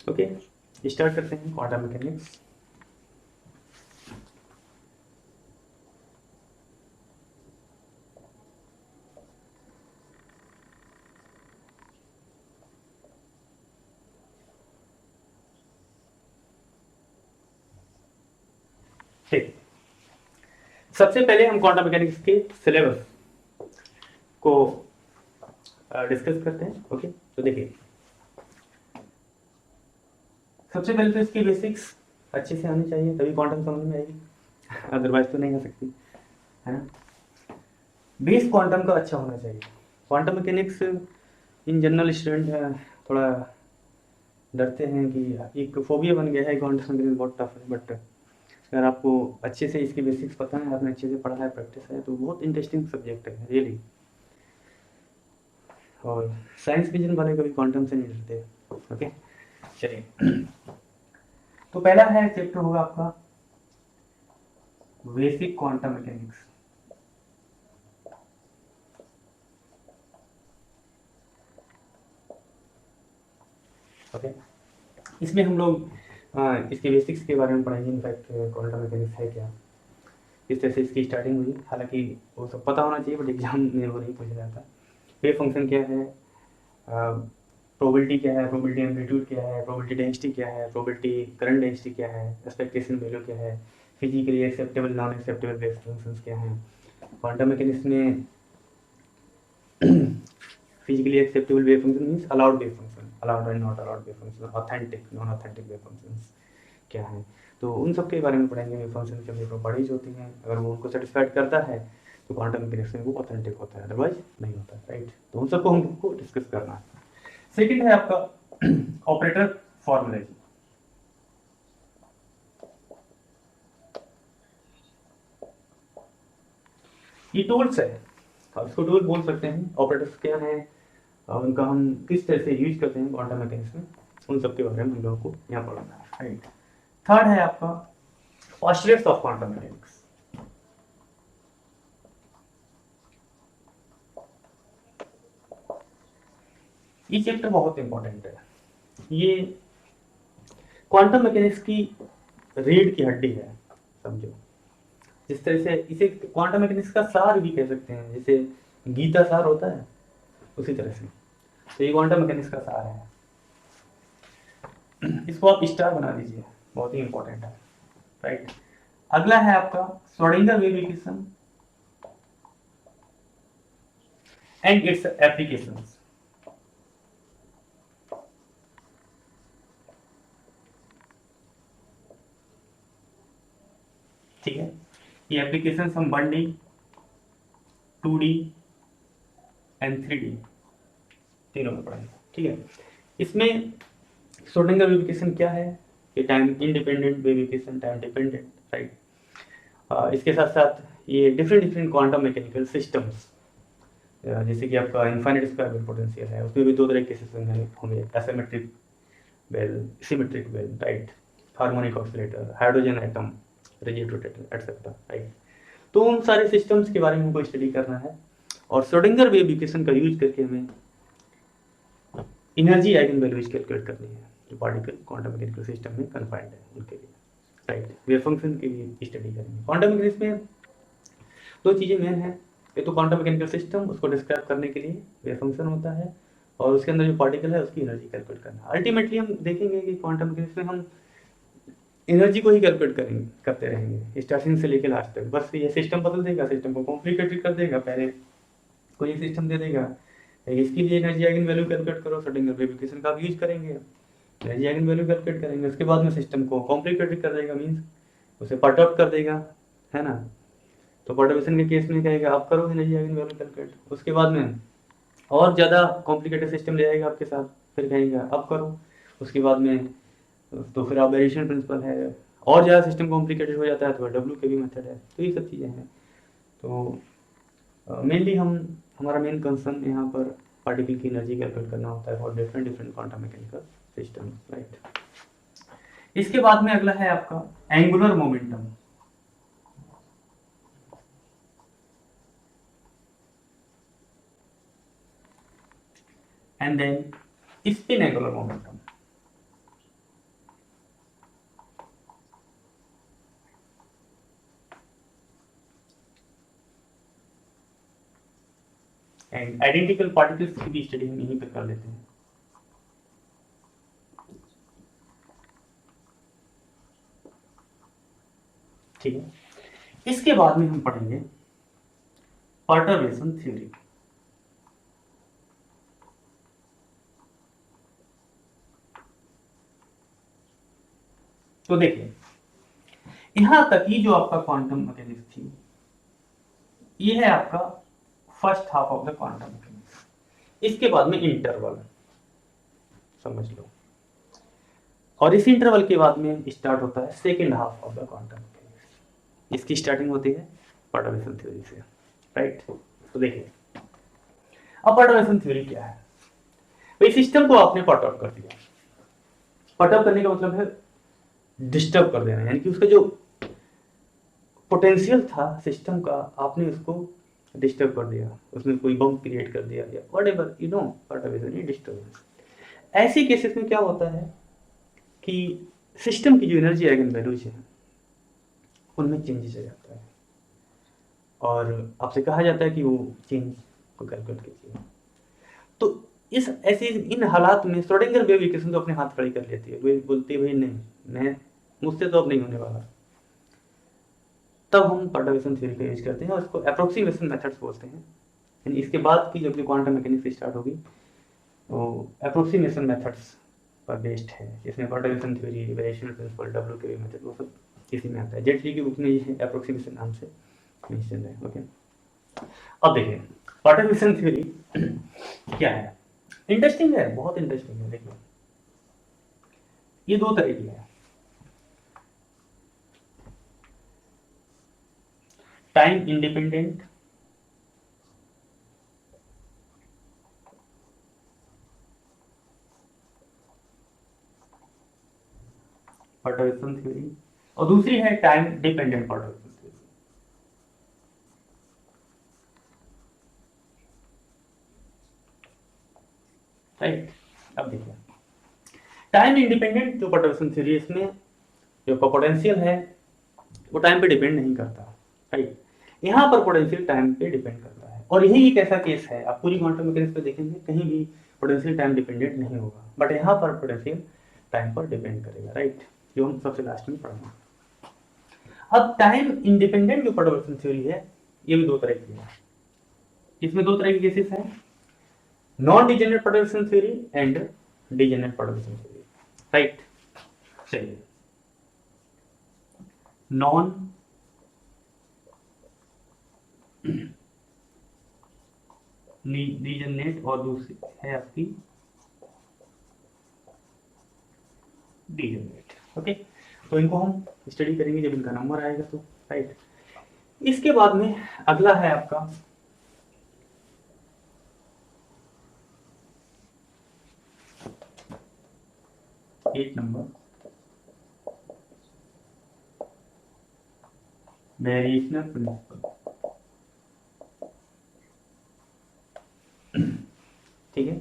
Okay, start करते हैं quantum mechanics. ठीक, सबसे पहले हम क्वांटम मैकेनिक्स के सिलेबस को डिस्कस करते हैं। ओके, तो देखिए, सबसे पहले तो इसकी बेसिक्स अच्छे से आनी चाहिए, तभी क्वांटम समझ में आएगी, अदरवाइज तो नहीं आ सकती, है ना। बेस क्वांटम का अच्छा होना चाहिए। Quantum mechanics in general student थोड़ा डरते हैं कि एक फोबिया बन गया है, क्वांटम मैकेनिक्स बहुत टफ है, बट अगर आपको अच्छे से इसकी बेसिक्स पता है, आपने अच्छे से पढ़ा है, प्रैक्टिस है, तो बहुत इंटरेस्टिंग सब्जेक्ट है रियली। और साइंस विजन वाले कभी क्वांटम से नहीं डरते। ओके, चलिए, तो पहला है चैप्टर होगा आपका बेसिक क्वांटम मैकेनिक्स। ओके, इसमें हम लोग इसके बेसिक्स के बारे में पढ़ेंगे, इनफैक्ट क्वांटम मैकेनिक्स है क्या, किस तरह से इसकी स्टार्टिंग हुई। हालांकि वो सब पता होना चाहिए, बट एग्जाम में वो नहीं पूछा जाता। वेव फंक्शन क्या है, प्रोबेबिलिटी क्या है, प्रोबेबिलिटी एम्पलीट्यूड क्या है, प्रोबेबिलिटी डेंसिटी क्या है, प्रोबेबिलिटी करंट डेंसिटी क्या है, एक्सपेक्टेशन वैल्यू क्या है, physically acceptable non acceptable wave functions क्या हैं। क्वांटम मैकेनिक्स में physically acceptable wave function means allowed wave function, allowed and not allowed wave function, authentic non authentic wave functions क्या हैं। तो उन सब के बारे में पढ़ेंगे। वेव फंक्शन जब प्रॉपर्टीज होती हैं, अगर वो उनको सेटिस्फाइड करता है तो क्वांटम मैकेनिक्स में वो ऑथेंटिक होता है, अदरवाइज नहीं होता, राइट। तो उन सबको हमको डिस्कस करना है। सेकंड है आपका ऑपरेटर फॉर्मूलेशन। ये टूल्स है, आप इसको टूल बोल सकते हैं। ऑपरेटर्स क्या है, उनका हम किस तरह से यूज करते हैं क्वांटम मैकेनिक्स में, उन सब के बारे में हम लोगों को यहाँ पढ़ना है, राइट। थर्ड है आपका पोस्टुलेट्स ऑफ क्वांटम मैकेनिक्स। ये चैप्टर बहुत इंपॉर्टेंट है। ये क्वांटम मैकेनिक्स की रीढ़ की हड्डी है, समझो। जिस तरह से इसे क्वांटम मैकेनिक्स का सार भी कह सकते हैं, जैसे गीता सार होता है, उसी तरह से तो ये क्वांटम मैकेनिक्स का सार है। इसको आप स्टार बना दीजिए, बहुत ही इंपॉर्टेंट है, राइट। अगला है आपका Schrodinger wave equation and it's applications. ठीक है, ये एप्लीकेशंस हम 1D 2D एंड 3D तीनों में पढ़ेंगे, ठीक है। इसमें श्रोडिंगर वेव इक्वेशन क्या है, ये time independent wave equation, time dependent, right. इसके साथ साथ ये different different quantum mechanical systems, जैसे कि आपका इनफाइनाइट स्क्वायर वेल पोटेंशियल है, उसमें भी दो तरह के सिस्टम होंगे, asymmetric well, symmetric well, right. Harmonic oscillator, hydrogen atom, rigid rotator, etcetera, right. तो उन सारे सिस्टम्स के बारे में हमको स्टडी करना है, और श्रोडिंगर वेव इक्वेशन का यूज करके हमें एनर्जी आइगन वैल्यूज कैलकुलेट करनी है, जो पार्टिकल क्वांटम मैकेनिकल सिस्टम में कन्फाइंड है उनके लिए, राइट। वेव फंक्शन की भी स्टडी करेंगे। क्वांटम मैकेनिक्स में दो चीज़ें मेन है, एक तो क्वांटम मैकेनिकल सिस्टम, उसको डिस्क्राइब करने के लिए वेव फंक्शन होता है, और उसके अंदर जो पार्टिकल है उसकी एनर्जी कैलकुलेट करना। अल्टीमेटली हम देखेंगे कि क्वांटम मैकेनिक्स में हम एनर्जी को ही कैलकुलेट करेंगे, करते रहेंगे स्टार्टिंग से लेकर लास्ट तक। बस ये सिस्टम बदल देगा, सिस्टम को कॉम्प्लिकेटेड कर देगा। पहले कोई सिस्टम दे देगा, इसकी लिए एनर्जी आइगन वैल्यू कैलकुलेट करो, श्रोडिंगर वेव इक्वेशन का यूज करेंगे, एनर्जी आइगन वैल्यू कैलकुलेट करेंगे। उसके बाद में सिस्टम को कॉम्प्लिकेटेड कर देगा, मीन्स उसे पट आउट कर देगा, है ना। तो परटर्बेशन के केस में कहेगा आप करो एनर्जी आइगन वैल्यू कैलकुलेट, उसके बाद में और ज़्यादा कॉम्प्लिकेटेड सिस्टम ले आएगा आपके साथ, फिर कहेगा अब करो, उसके बाद में तो फिर ऑपरेशन प्रिंसिपल है, और ज़्यादा सिस्टम कॉम्प्लिकेटेड हो जाता है तो डब्ल्यू के भी मेथड है। तो ये सब चीज़ें हैं। तो मेनली हमारा मेन कंसर्न यहाँ पर पार्टिकल की एनर्जी कैलकुलेट करना होता है for different different quantum mechanical system, right. इसके बाद में अगला है आपका angular momentum and then spin angular momentum. And identical particles की भी स्टडी हम यहीं पर कर लेते हैं। ठीक है, इसके बाद में हम पढ़ेंगे परटर्बेशन थ्योरी। तो देखिए यहां तक ही जो आपका क्वांटम मैकेनिक्स थी, ये है आपका first half of the quantum mechanics. इसके बाद में इंटरवल समझ लो, और इस इंटरवल के बाद में स्टार्ट होता है second half of the quantum mechanics. इसकी स्टार्टिंग होती है परटर्बेशन थ्योरी से, राइट। तो देखिए अब परटर्बेशन थ्योरी क्या है। भाई सिस्टम को आपने पर्ट आउट कर दिया। पर्ट आउट करने का मतलब है डिस्टर्ब कर देना, यानी कि उसका जो पोटेंशियल था सिस्टम का, आपने उसको डिस्टर्ब कर दिया, उसमें कोई बम क्रिएट कर दिया या whatever you know, perturbation disturbance. ऐसे केसेस में क्या होता है कि सिस्टम की जो एनर्जी आइगन वैल्यूज है उनमें चेंजेस आ जाता है, और आपसे कहा जाता है कि वो चेंज को कैलकुलेट कीजिए। तो इस ऐसे इन हालात में श्रोडिंगर वेव इक्वेशन तो अपने हाथ खड़ी कर लेती है, वो बोलती है भाई नहीं, मैं मुझसे तो अब नहीं होने वाला। तब हम परटर्बेशन थ्योरी का यूज करते हैं और इसको अप्रोक्सीमेशन मेथड्स बोलते हैं। यानी इसके बाद की जब क्वांटम मैकेनिक्स स्टार्ट होगी तो अप्रोक्सीमेशन मेथड्स पर बेस्ड है, जिसमें परटर्बेशन थ्योरी, वेरिएशन प्रिंसिपल, डब्ल्यू के मेथड, वो सब इसी में आता है। जेटली की बुक में ये अप्रोक्सीमेशन नाम से मेंशन है। ओके, अब देखिए परटर्बेशन थ्योरी क्या है। इंटरेस्टिंग है, बहुत इंटरेस्टिंग है। देखिए ये दो तरह की है, टाइम इंडिपेंडेंट परटर्बेशन थ्योरी, और दूसरी है time dependent perturbation theory, right. अब देखिए टाइम इंडिपेंडेंट जो परटर्बेशन थ्योरी, इसमें जो पोटेंशियल है वो टाइम पे डिपेंड नहीं करता, राइट। यहाँ पर पोटेंशियल टाइम पे डिपेंड करता है, और यही एक ऐसा केस है, आप पूरी क्वांटम मैकेनिक्स पे देखेंगे कहीं भी पोटेंशियल टाइम डिपेंडेंट नहीं होगा, बट यहाँ पर पोटेंशियल टाइम पर डिपेंड करेगा, राइट, जो हम सबसे लास्ट में पढ़ेंगे। अब टाइम इंडिपेंडेंट जो परटर्बेशन थ्योरी है ये भी दो तरह की है। इसमें दो तरह के केसेस हैं, non degenerate perturbation theory and degenerate perturbation theory, right. चलिए नॉन डिजेनरेट और दूसरी है आपकी डिजेनरेट। ओके, तो इनको हम स्टडी करेंगे जब इनका नंबर आएगा तो, राइट। इसके बाद में अगला है आपका एट नंबर, वेरिएशनल प्रिंसिपल। ठीक है,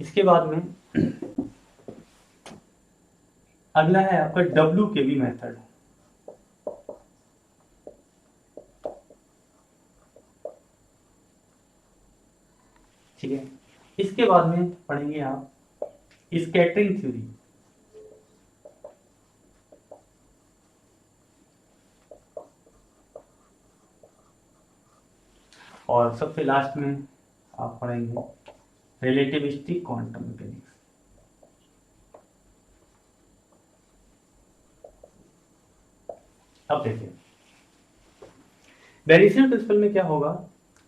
इसके बाद में अगला है आपका डब्ल्यू के बी मेथड। ठीक है, इसके बाद में पढ़ेंगे आप स्कैटरिंग थ्योरी, और सबसे लास्ट में आप पढ़ेंगे रिलेटिविस्टिक क्वांटम मैकेनिक्स। अब देखिए वेरिएशन प्रिंसिपल में क्या होगा,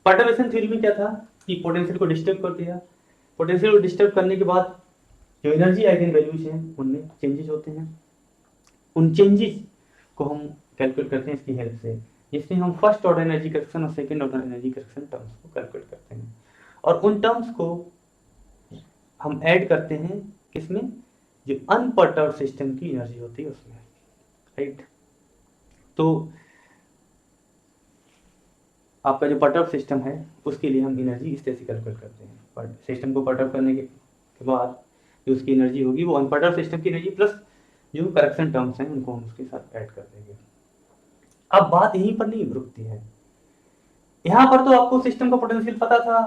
परटर्बेशन थ्योरी में क्या था कि पोटेंशियल को डिस्टर्ब कर दिया, पोटेंशियल को डिस्टर्ब करने के बाद जो एनर्जी आइगन वैल्यूज हैं उनमें चेंजेस होते हैं, उन चेंजेस को हम कैलकुलेट करते हैं इसकी हेल्प से, जिसमें हम फर्स्ट ऑर्डर एनर्जी करेक्शन और second order energy correction terms को कैलकुलेट करते हैं, और उन टर्म्स को हम ऐड करते हैं किसमें, जो अनपर्टर्ब्ड सिस्टम की एनर्जी होती है उसमें, राइट। तो आपका जो पर्टर्ब सिस्टम है उसके लिए हम एनर्जी इस तरह से कैलकुलेट करते हैं, पर सिस्टम को पर्टर्ब करने के बाद जो उसकी एनर्जी होगी वो अनपर्टर्ब सिस्टम की एनर्जी प्लस जो करेक्शन टर्म्स हैं उनको हम उसके साथ ऐड कर देंगे। अब बात यहीं पर नहीं रुकती है, यहाँ पर तो आपको सिस्टम का पोटेंशियल पता था,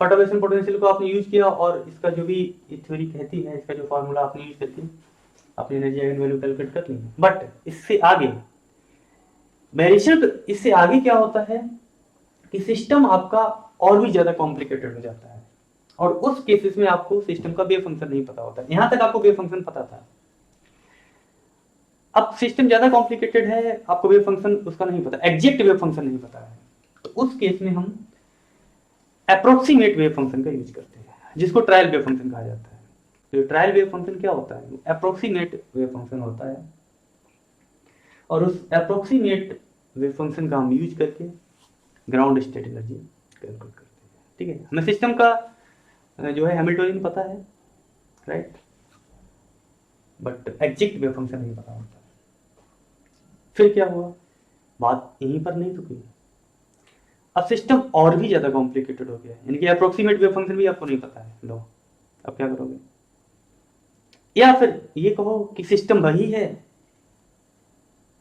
परटर्बेशन पोटेंशियल को आपने यूज किया और इसका जो भी थ्योरी कहती है, इसका जो फॉर्मूला आपने यूज करके अपनी एनर्जी आइगन वैल्यू कैलकुलेट कर ली। बट इससे आगे बेरिशर, इससे आगे क्या होता है कि सिस्टम आपका और भी ज्यादा कॉम्प्लिकेटेड हो जाता है और उस केसेस में आपको सिस्टम का वेव फंक्शन नहीं पता होता। यहां तक आपको वेव फंक्शन पता था, अब सिस्टम ज्यादा कॉम्प्लिकेटेड है, आपको वेव फंक्शन उसका नहीं पता, एग्जैक्ट वेव फंक्शन नहीं पता है, तो उस केस में हम अप्रोक्सीमेट वेव फंक्शन का यूज करते हैं, जिसको ट्रायल वेव फंक्शन कहा जाता है। तो ट्रायल वेव फंक्शन क्या होता है, अप्रोक्सीमेट वेव फंक्शन होता है और उस अप्रोक्सीमेट वेव फंक्शन का हम यूज करके ग्राउंड स्टेट एनर्जी कैलकुलेट करते हैं। ठीक है, हमें सिस्टम का जो है हैमिल्टोनियन पता है, right, but exact wave function नहीं पता होता। फिर क्या हुआ, बात यहीं पर नहीं रुकी, अब सिस्टम और भी ज्यादा कॉम्प्लिकेटेड हो गया है, यानी कि अप्रोक्सीमेट वेव फंक्शन भी आपको नहीं पता है। लो अब क्या करोगे, या फिर ये कहो कि सिस्टम वही है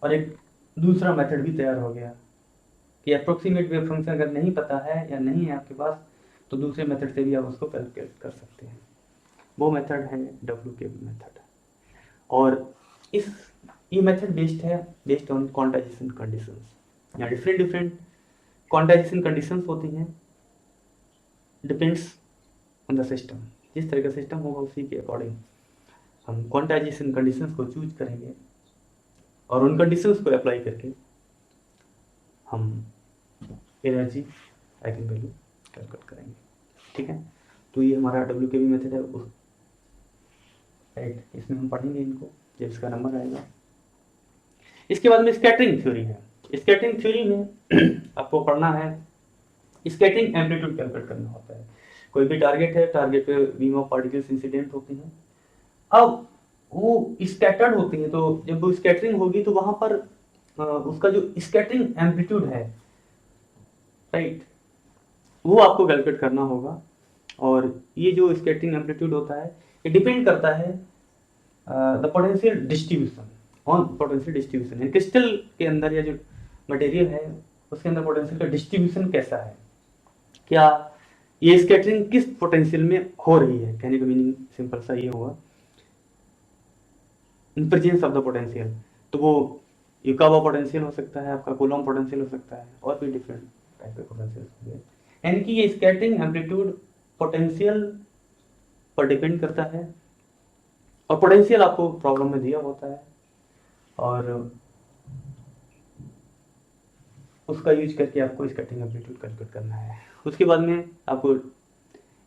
और एक दूसरा मेथड भी तैयार हो गया कि अप्रोक्सीमेट वेव फंक्शन अगर नहीं पता है या नहीं है आपके पास तो दूसरे मेथड से भी आप उसको कैलकुलेट कर सकते हैं। वो मेथड है WKB मेथड और ये method based on quantization conditions, या डिफरेंट क्वांटाइजेशन कंडीशंस होती हैं, डिपेंड्स ऑन द सिस्टम। जिस तरह का सिस्टम होगा उसी के अकॉर्डिंग हम क्वांटाइजेशन कंडीशंस को चूज करेंगे और उन कंडीशंस को अप्लाई करके हम एनर्जी आइगन वैल्यू कैलकुलेट करेंगे। ठीक है, तो ये हमारा WKB मेथड है, राइट, इसमें हम पढ़ेंगे इनको जब इसका नंबर आएगा। इसके बाद में स्कैटरिंग थ्योरी है। स्कैटरिंग थ्योरी में आपको पढ़ना है, स्कैटरिंग एम्पलीट्यूड कैलकुलेट करना होता है। कोई भी टारगेट है, टारगेट पे बीम ऑफ पार्टिकल्स इंसिडेंट होते हैं, अब वो स्कैटर्ड होती है, तो जब वो स्कैटरिंग होगी तो वहां पर उसका जो स्कैटरिंग एम्पलीट्यूड है, राइट, वो आपको कैलकुलेट करना होगा। और ये जो स्कैटरिंग एम्पलीट्यूड होता है ये डिपेंड करता है the potential distribution on potential distribution, यानी क्रिस्टल के अंदर या जो मटेरियल है उसके अंदर पोटेंशियल का डिस्ट्रीब्यूशन कैसा है, क्या ये स्कैटरिंग किस पोटेंशियल में हो रही है। कहने का मीनिंग सिंपल सा ये होगा, in presence of the potential, तो वो युकावा पोटेंशियल हो सकता है, आपका कूलॉम पोटेंशियल हो सकता है, और भी डिफरेंट टाइप के पोटेंशियल होंगे। यानी कि ये स्कैटरिंग एम्पलीट्यूड पोटेंशियल पर डिपेंड करता है और पोटेंशियल आपको प्रॉब्लम में दिया होता है और उसका यूज करके आपको स्कैटरिंग एम्पलीट्यूड कैलकुलेट करना है। उसके बाद में आपको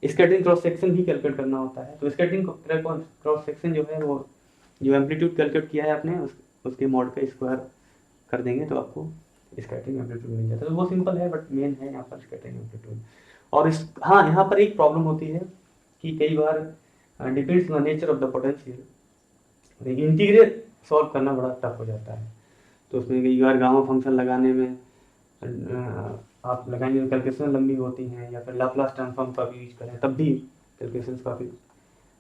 स्कैटरिंग क्रॉस सेक्शन भी कैलकुलेट करना होता है। तो स्कैटरिंग क्रॉस सेक्शन जो है वो जो एम्पलीट्यूड कैलकुलेट किया है आपने उसके मॉड का स्क्वायर कर देंगे तो आपको स्कैटरिंग एम्पलीट्यूड मिल जाता है। तो वो सिंपल है बट मेन है यहाँ पर स्कैटरिंग एम्पलीट्यूड। और हाँ, यहाँ पर एक प्रॉब्लम होती है कि कई बार depends on nature of the potential, integral solve करना बड़ा टफ हो जाता है। तो उसमें कई बार गामा फंक्शन लगाने में आप लगाएंगे तो कैलकुलेशन लंबी होती हैं, या फिर लाप्लास ट्रांसफॉर्म का भी यूज करें तब भी कैलकुलेशन काफ़ी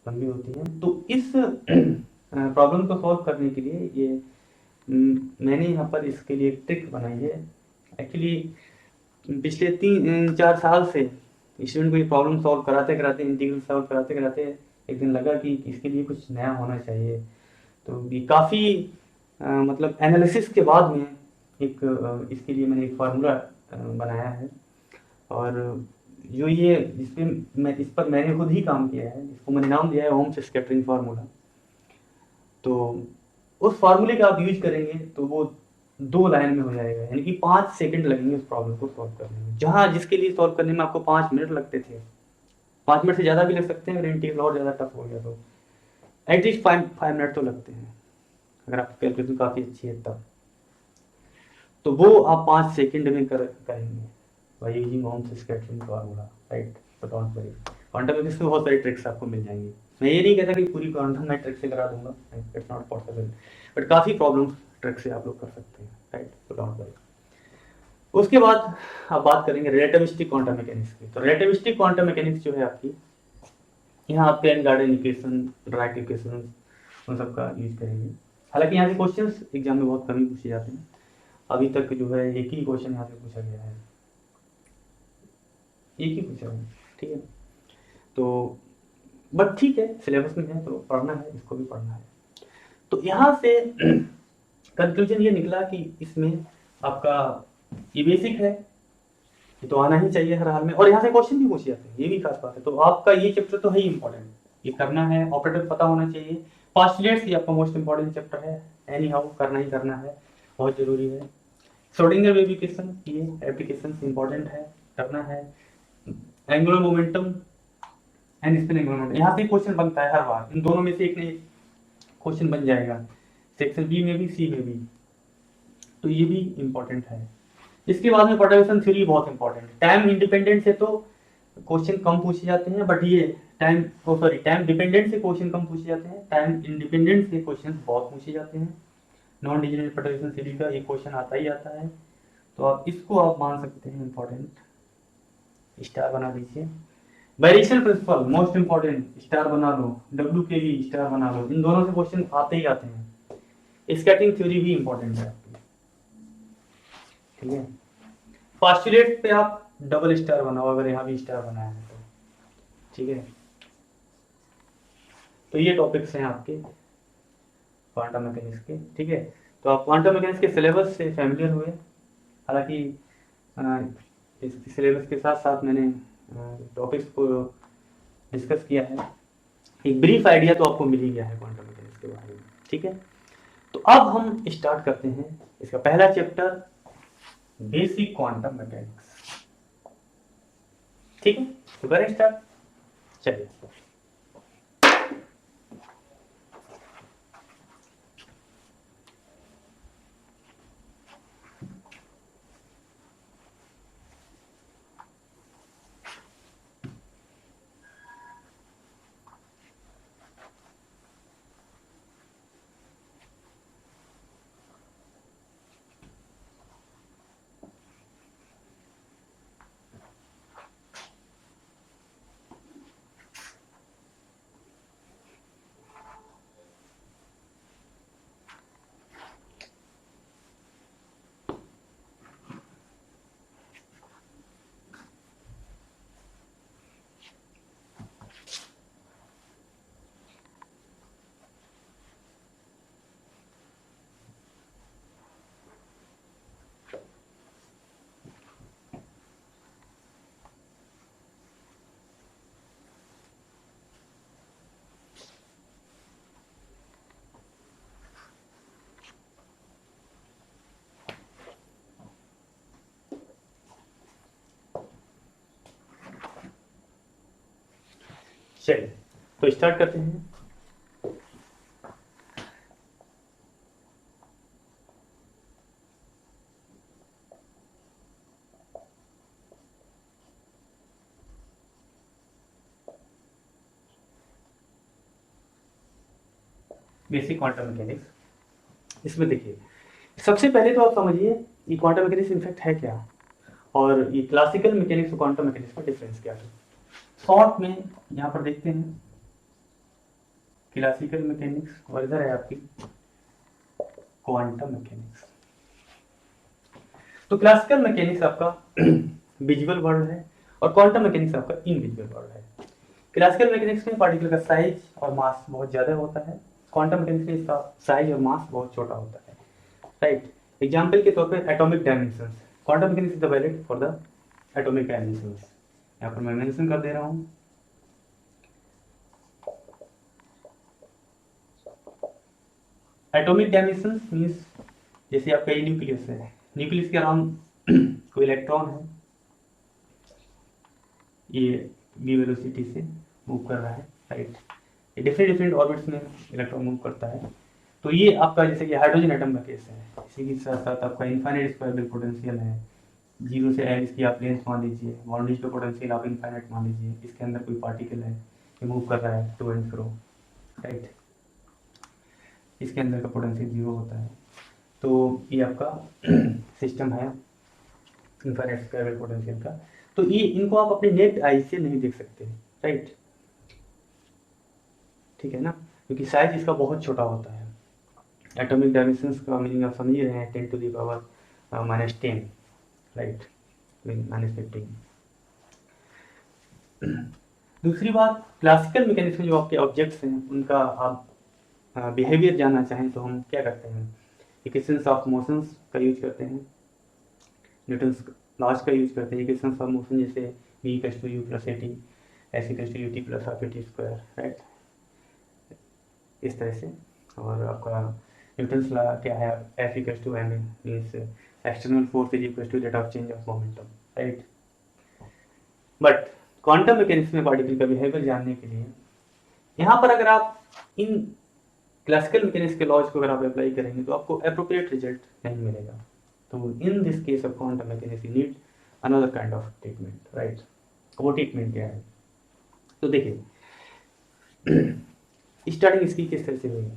लंबी होती हैं। तो इस प्रॉब्लम को सॉल्व करने के लिए ये मैंने यहाँ पर इसके लिए एक ट्रिक बनाई है। एक्चुअली पिछले 3-4 साल से स्टूडेंट को ये प्रॉब्लम सॉल्व कराते कराते, इंटीग्रल सॉल्व कराते कराते एक दिन लगा कि इसके लिए कुछ नया होना चाहिए। तो ये काफ़ी मतलब एनालिसिस के बाद में इसके लिए मैंने एक फार्मूला बनाया है और जो ये इस पर मैंने खुद ही काम किया है, इसको मैंने नाम दिया है ओम्स स्कैटरिंग फार्मूला। तो उस फार्मूले का आप यूज करेंगे तो वो 2 लाइन में हो जाएगा, यानी कि 5 सेकंड लगेंगे उस प्रॉब्लम को सॉल्व करने में, जहाँ जिसके लिए सॉल्व करने में आपको 5 मिनट लगते थे, 5 मिनट से ज़्यादा भी लग सकते हैं। अगर इंटीग्रल और ज़्यादा टफ हो गया तो एटलीस्ट 5 मिनट तो लगते हैं अगर आपकी कैलकुलेशन काफ़ी अच्छी है तब। तो वो आप 5 सेकंड में करेंगे by using ohms scattering formula, right. तो डोंट वरी, क्वांटम मैकेनिक्स में बहुत सारी ट्रिक्स आपको मिल जाएंगी। मैं ये नहीं कहता कि पूरी क्वांटम मैं ट्रिक से करा दूंगा, इट्स नॉट पॉसिबल, बट काफ़ी प्रॉब्लम्स ट्रिक से आप लोग कर सकते हैं, राइट। तो डोंट वरी। उसके बाद आप बात करेंगे रिलेटिविस्टिक क्वांटम मैकेनिक्स की। तो रिलेटिविस्टिक क्वांटम मैकेनिक्स जो है आपकी यहाँ आप पेन गार्डन इक्वेशन, ड्राइट इक्वेशन, उन सब का यूज करेंगे। हालांकि यहाँ से क्वेश्चंस एग्जाम में बहुत कम ही पूछे जाते हैं। अभी तक जो है एक ही क्वेश्चन यहाँ से पूछा गया है, एक ही पूछा है, ठीक है। तो बट ठीक है, सिलेबस में है तो पढ़ना है, इसको भी पढ़ना है। तो यहाँ से कंक्लूजन ये निकला कि इसमें आपका ये बेसिक है, ये तो आना ही चाहिए हर हाल में, और यहाँ से क्वेश्चन भी पूछे जाते हैं, ये भी खास बात है। तो आपका ये चैप्टर तो है ही इंपॉर्टेंट, ये करना है, ऑपरेटर पता होना चाहिए। पोस्टुलेट्स ये आपका मोस्ट इंपॉर्टेंट चैप्टर है, एनी हाउ करना ही करना है, बहुत जरूरी है। श्रोडिंगर वेव इक्वेशन, ये एप्लीकेशन इंपॉर्टेंट है, करना है। Angular momentum and spin angular momentum, यहाँ से क्वेश्चन बनता है हर बार, इन दोनों में से एक ने क्वेश्चन बन जाएगा, सेक्शन बी में भी, सी में भी, तो ये भी इंपॉर्टेंट है। इसके बाद में परटर्बेशन थ्योरी बहुत इंपॉर्टेंट है। टाइम इंडिपेंडेंट से तो क्वेश्चन कम पूछे जाते हैं, बट ये टाइम टाइम डिपेंडेंट से क्वेश्चन कम पूछे जाते हैं, टाइम इंडिपेंडेंट से क्वेश्चन बहुत पूछे जाते हैं। नॉन डिजनरेट परटर्बेशन थ्योरी का एक क्वेश्चन आता ही आता है, तो आप इसको आप मान सकते हैं इंपॉर्टेंट, स्टार बना दीजिए। Variation principle most important, star बना लो। डब्ल्यू के भी स्टार बना लो, इन दोनों से क्वेश्चन आते ही आते हैं। स्कैटरिंग थ्योरी भी इंपॉर्टेंट है आपकी, ठीक है। पोस्टुलेट पे आप डबल स्टार बनाओ, अगर यहाँ भी स्टार बनाया है तो, ठीक है। तो ये टॉपिक्स हैं आपके क्वांटम मैकेनिक्स के, ठीक है। तो आप क्वांटम मैकेनिक्स के सिलेबस से फैमिलियर हुए। हालांकि इस सिलेबस के साथ साथ मैंने टॉपिक्स को डिस्कस किया है, एक ब्रीफ आइडिया तो आपको मिल ही गया है क्वांटम मैकेनिक्स के बारे में, ठीक है। तो अब हम स्टार्ट करते हैं इसका पहला चैप्टर, बेसिक क्वांटम मैकेनिक्स, ठीक है। तो करें स्टार्ट, चलिए। चलिए तो स्टार्ट करते हैं। बेसिक क्वांटम मैकेनिक्स, इसमें देखिए सबसे पहले तो आप समझिए ये क्वांटम मैकेनिक्स इनफैक्ट है क्या, और ये क्लासिकल मैकेनिक्स और क्वांटम मैकेनिक्स का डिफरेंस क्या है। शॉर्ट में यहाँ पर देखते हैं क्लासिकल मैकेनिक्स, और इधर है आपकी क्वांटम मैकेनिक्स। तो क्लासिकल मैकेनिक्स आपका विजुअल वर्ल्ड है, और क्वांटम मैकेनिक्स आपका इनविजुअल वर्ल्ड है। क्लासिकल मैकेनिक्स में पार्टिकल का साइज और मास बहुत ज्यादा होता है, क्वांटम मैकेनिक्स में इसका साइज और मास बहुत छोटा होता है, राइट। एग्जाम्पल के तौर पे atomic dimensions, quantum mechanics is the valid for the atomic dimensions, यहाँ पर मैं मेंशन कर दे रहा हूँ। एटॉमिक डायमेंशंस मींस जैसे आपका ये न्यूक्लियस है, न्यूक्लियस के अराउंड कोई इलेक्ट्रॉन है, ये v वेलोसिटी से मूव कर रहा है, राइट। ये डिफरेंट डिफरेंट ऑर्बिट्स में इलेक्ट्रॉन मूव करता है। तो ये आपका जैसे कि हाइड्रोजन एटम का केस है, इसी के साथ साथ आपका इनफाइनाइट स्क्वायरल पोटेंशियल है, 0 से l इसकी आप लेंथ मान लीजिए, बाउंड्रीज पे पोटेंशियल आप इनफाइनाइट मान लीजिए, इसके अंदर कोई पार्टिकल है ये मूव कर रहा है टू एंड फ्रो, राइट, इसके अंदर का पोटेंशियल 0 होता है। तो ये आपका सिस्टम है इनफाइनाइट स्क्वायरल पोटेंशियल का। तो ये इनको आप अपने नेट आई से नहीं देख सकते, राइट। ठीक है ना, क्योंकि साइज इसका बहुत छोटा होता है। एटॉमिक डायमेंशंस का मीनिंग आप समझ ही रहे हैं, 10 to the power -10, राइट, -15। दूसरी बात, क्लासिकल मैकेनिक्स में जो आपके ऑब्जेक्ट्स हैं उनका आप बिहेवियर जानना चाहें तो हम क्या करते हैं, इक्वेशंस ऑफ मोशंस का यूज करते हैं, न्यूटन्स लॉज का यूज करते हैं। इक्वेशंस ऑफ मोशन जैसे v equals to u plus a t, s equals to ut plus half a t square, right, इस तरह से। और आपका न्यूटन्स लॉ क्या है, F equals to ma means external force is equals to rate of change of momentum, right. But quantum mechanics में particle का behaviour जानने के लिए यहाँ पर अगर आप इन क्लासिकल मैकेनिक्स के लॉज को अगर आप अप्लाई करेंगे तो आपको अप्रोप्रिएट रिजल्ट नहीं मिलेगा। तो in this case of quantum mechanics you need another kind of treatment, right. वो ट्रीटमेंट क्या है, तो देखिए स्टार्टिंग इसकी किस तरह से हुई।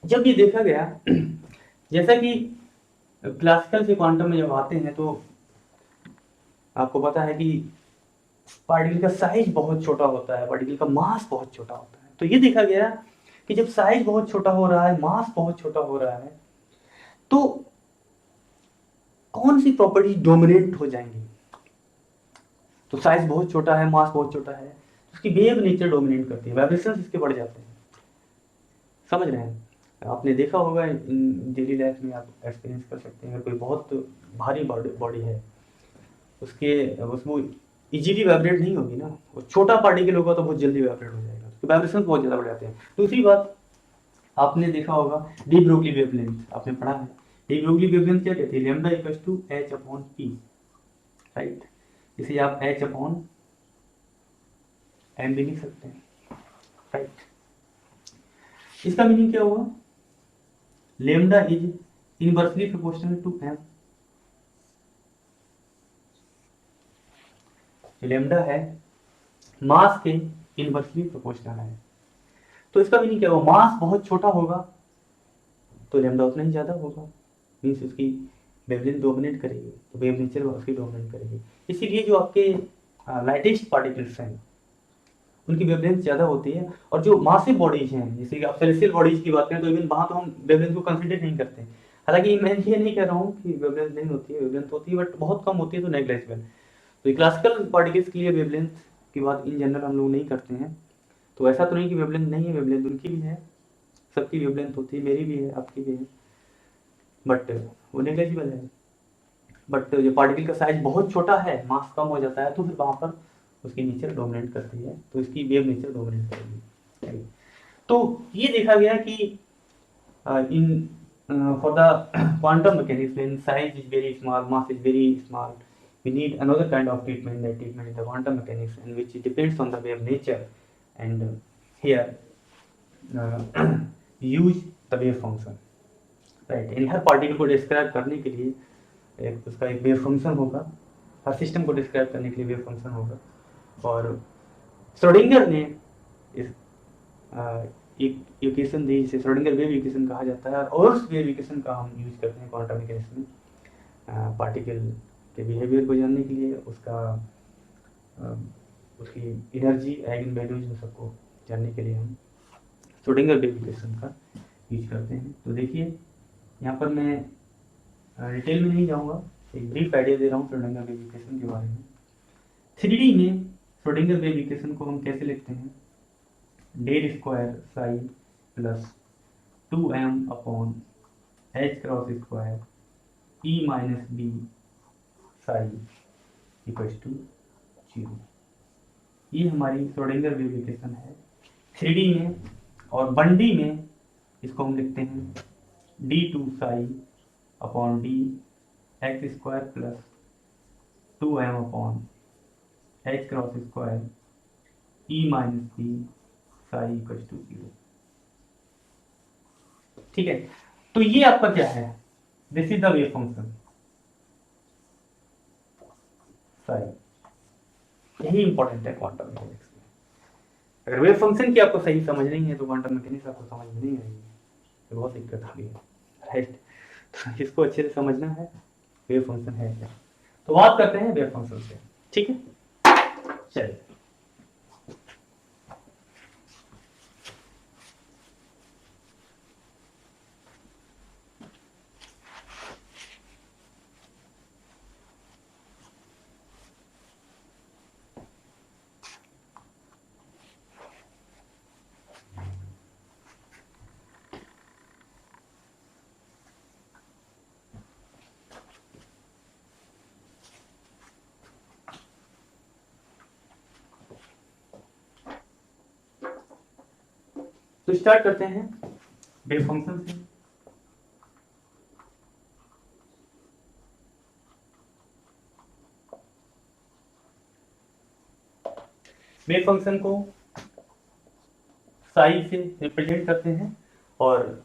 जब ये देखा गया जैसा कि क्लासिकल से क्वांटम में जब आते हैं तो आपको पता है कि पार्टिकल का साइज बहुत छोटा होता है, पार्टिकल का मास बहुत छोटा होता है। तो ये देखा गया कि जब साइज बहुत छोटा हो रहा है, मास बहुत छोटा हो रहा है, तो कौन सी प्रॉपर्टी डोमिनेट हो जाएंगी। तो साइज बहुत छोटा है, मास बहुत छोटा है, उसकी वेव नेचर डोमिनेट करती है, वाइब्रेशंस इसके बढ़ जाते हैं। समझ रहे हैं, आपने देखा होगा डेली लाइफ में, आप एक्सपीरियंस कर सकते हैं। अगर कोई बहुत भारी बॉडी है, उसको इजीली वाइब्रेट नहीं होगी ना, वो छोटा पार्टिकल होगा तो बहुत जल्दी वाइब्रेट हो जाएगा, उसके वाइब्रेशन बहुत ज़्यादा बढ़ जाते हैं। दूसरी बात, आपने देखा होगा डी ब्रोगली वेवलेंथ, आपने पढ़ा है। डी ब्रोगली वेवलेंथ क्या कहती है, lambda equals to h upon p, right. इसे आप h अपॉन m भी लिख सकते हैं, राइट। इसका मीनिंग क्या हुआ, lambda is inversely proportional to m। Lambda है मास के इनवर्सली प्रोपोर्शनल है। तो इसका मीनिंग क्या होगा, मास बहुत छोटा होगा तो लैम्डा उतना ही ज़्यादा होगा, मीन्स उसकी वेवलेंथ डोमिनेट करेगी, तो वेव नेचर उसकी डोमिनेट करेगी। इसीलिए जो आपके लाइटेस्ट पार्टिकल्स हैं उनकी वेवलेंथ ज़्यादा होती है, और जो मासिव बॉडीज हैं, जैसे कि आप सेलेस्टियल बॉडीज की बात करें तो इवन वहाँ तो हम वेवलेंथ को कंसिडर नहीं करते हैं। हालांकि मैं ये नहीं कह रहा हूँ कि वेवलेंथ नहीं होती है, वेवलेंथ होती है, बट बहुत कम होती है, तो नेग्लिजिबल। तो क्लासिकल पार्टिकल्स के लिए वेवलेंथ की बात इन जनरल हम लोग नहीं करते हैं। तो ऐसा तो नहीं कि वेवलेंथ नहीं है, वेवलेंथ उनकी भी है, सबकी वेवलेंथ होती है, मेरी भी है, आपकी भी है, बट वो नेग्लिजिबल है। बट जो पार्टिकल का साइज बहुत छोटा है, मास कम हो जाता है, तो फिर वहाँ पर उसकी नेचर डोमिनेट करती है, तो इसकी वेव नेचर डोमिनेट करेगी। तो ये देखा गया कि in for the quantum mechanics when size is very small, mass is very small, we need another kind of treatment, that treatment is the quantum mechanics, and which depends on the wave nature, and here use the wave function, right। यानी हर particle को describe करने के लिए उसका एक wave function होगा, हर system को describe करने के लिए वेव फंक्शन होगा। और श्रोडिंगर ने इस इक्वेशन दी, जिसे श्रोडिंगर वेव इक्वेशन कहा जाता है, और उस वेव इक्वेशन का हम यूज करते हैं क्वांटम मैकेनिक्स में पार्टिकल के बिहेवियर को जानने के लिए, उसकी एनर्जी, आइगन वैल्यूज, में सबको जानने के लिए हम श्रोडिंगर वेव इक्वेशन का यूज करते हैं। तो देखिए यहाँ पर मैं डिटेल में नहीं जाऊँगा, एक ब्रीफ आइडिया दे रहा हूँ श्रोडिंगर वेव इक्वेशन के बारे में। 3D में श्रोडिंगर वेव इक्वेशन को हम कैसे लिखते हैं, del square psi plus 2m upon h cross square e minus b psi equals to 0। ये हमारी श्रोडिंगर वेव इक्वेशन है 3D में। और 1D में इसको हम लिखते हैं d2 psi upon d x square plus 2m upon h cross square e minus b psi equals to 0। ठीक है, तो ये आपका क्या है, this is the wave function psi. यही इंपॉर्टेंट है क्वांटम मैकेनिक्स में। अगर वेव फंक्शन की आपको सही समझ नहीं है तो क्वांटम मैकेनिक्स आपको समझ में नहीं आएगी, तो बहुत दिक्कत आ गई है, राइट। तो इसको अच्छे से समझना है, वेव फंक्शन है क्या। तो बात करते हैं वेव फंक्शन से, ठीक है। चलिए तो स्टार्ट करते हैं वेव फंक्शन से। वेव फंक्शन को साई से रिप्रेजेंट करते हैं और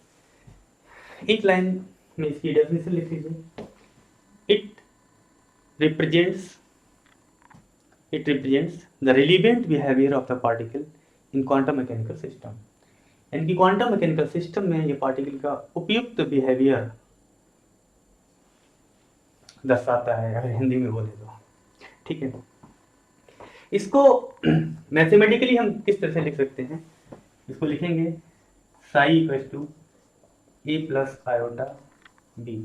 एक लाइन में इसकी डेफिनेशन लिख लीजिए। It represents the relevant behaviour of the particle in quantum mechanical system. यानी कि क्वांटम मैकेनिकल सिस्टम में ये पार्टिकल का उपयुक्त बिहेवियर दर्शाता है, अगर हिंदी में बोले तो। ठीक है, इसको मैथमेटिकली हम किस तरह से लिख सकते हैं? इसको लिखेंगे psi equal to a plus iota B,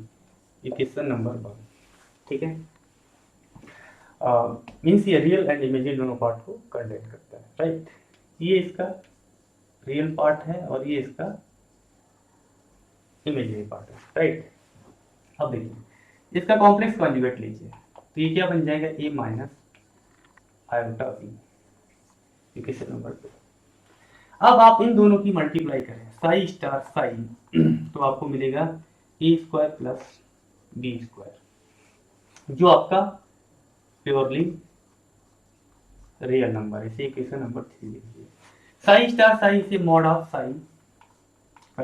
equation number 1। ठीक है, मीन्स ये रियल एंड इमेजिनरी दोनों पार्ट को कंटेन करता है, राइट। ये इसका रियल पार्ट है और ये इसका इमेजिनरी पार्ट है, राइट। अब देखिए इसका कॉम्प्लेक्स कॉन्जुगेट लीजिए, तो ये क्या बन जाएगा? A minus iota B, equation number 2। अब आप इन दोनों की मल्टीप्लाई करें, साई स्टार साई, तो आपको मिलेगा ए स्क्वायर प्लस बी स्क्वायर, जो आपका प्योरली रियल नंबर है। इसे इक्वेशन नंबर 3 लिखिए। साई स्टार साई से मॉड ऑफ साई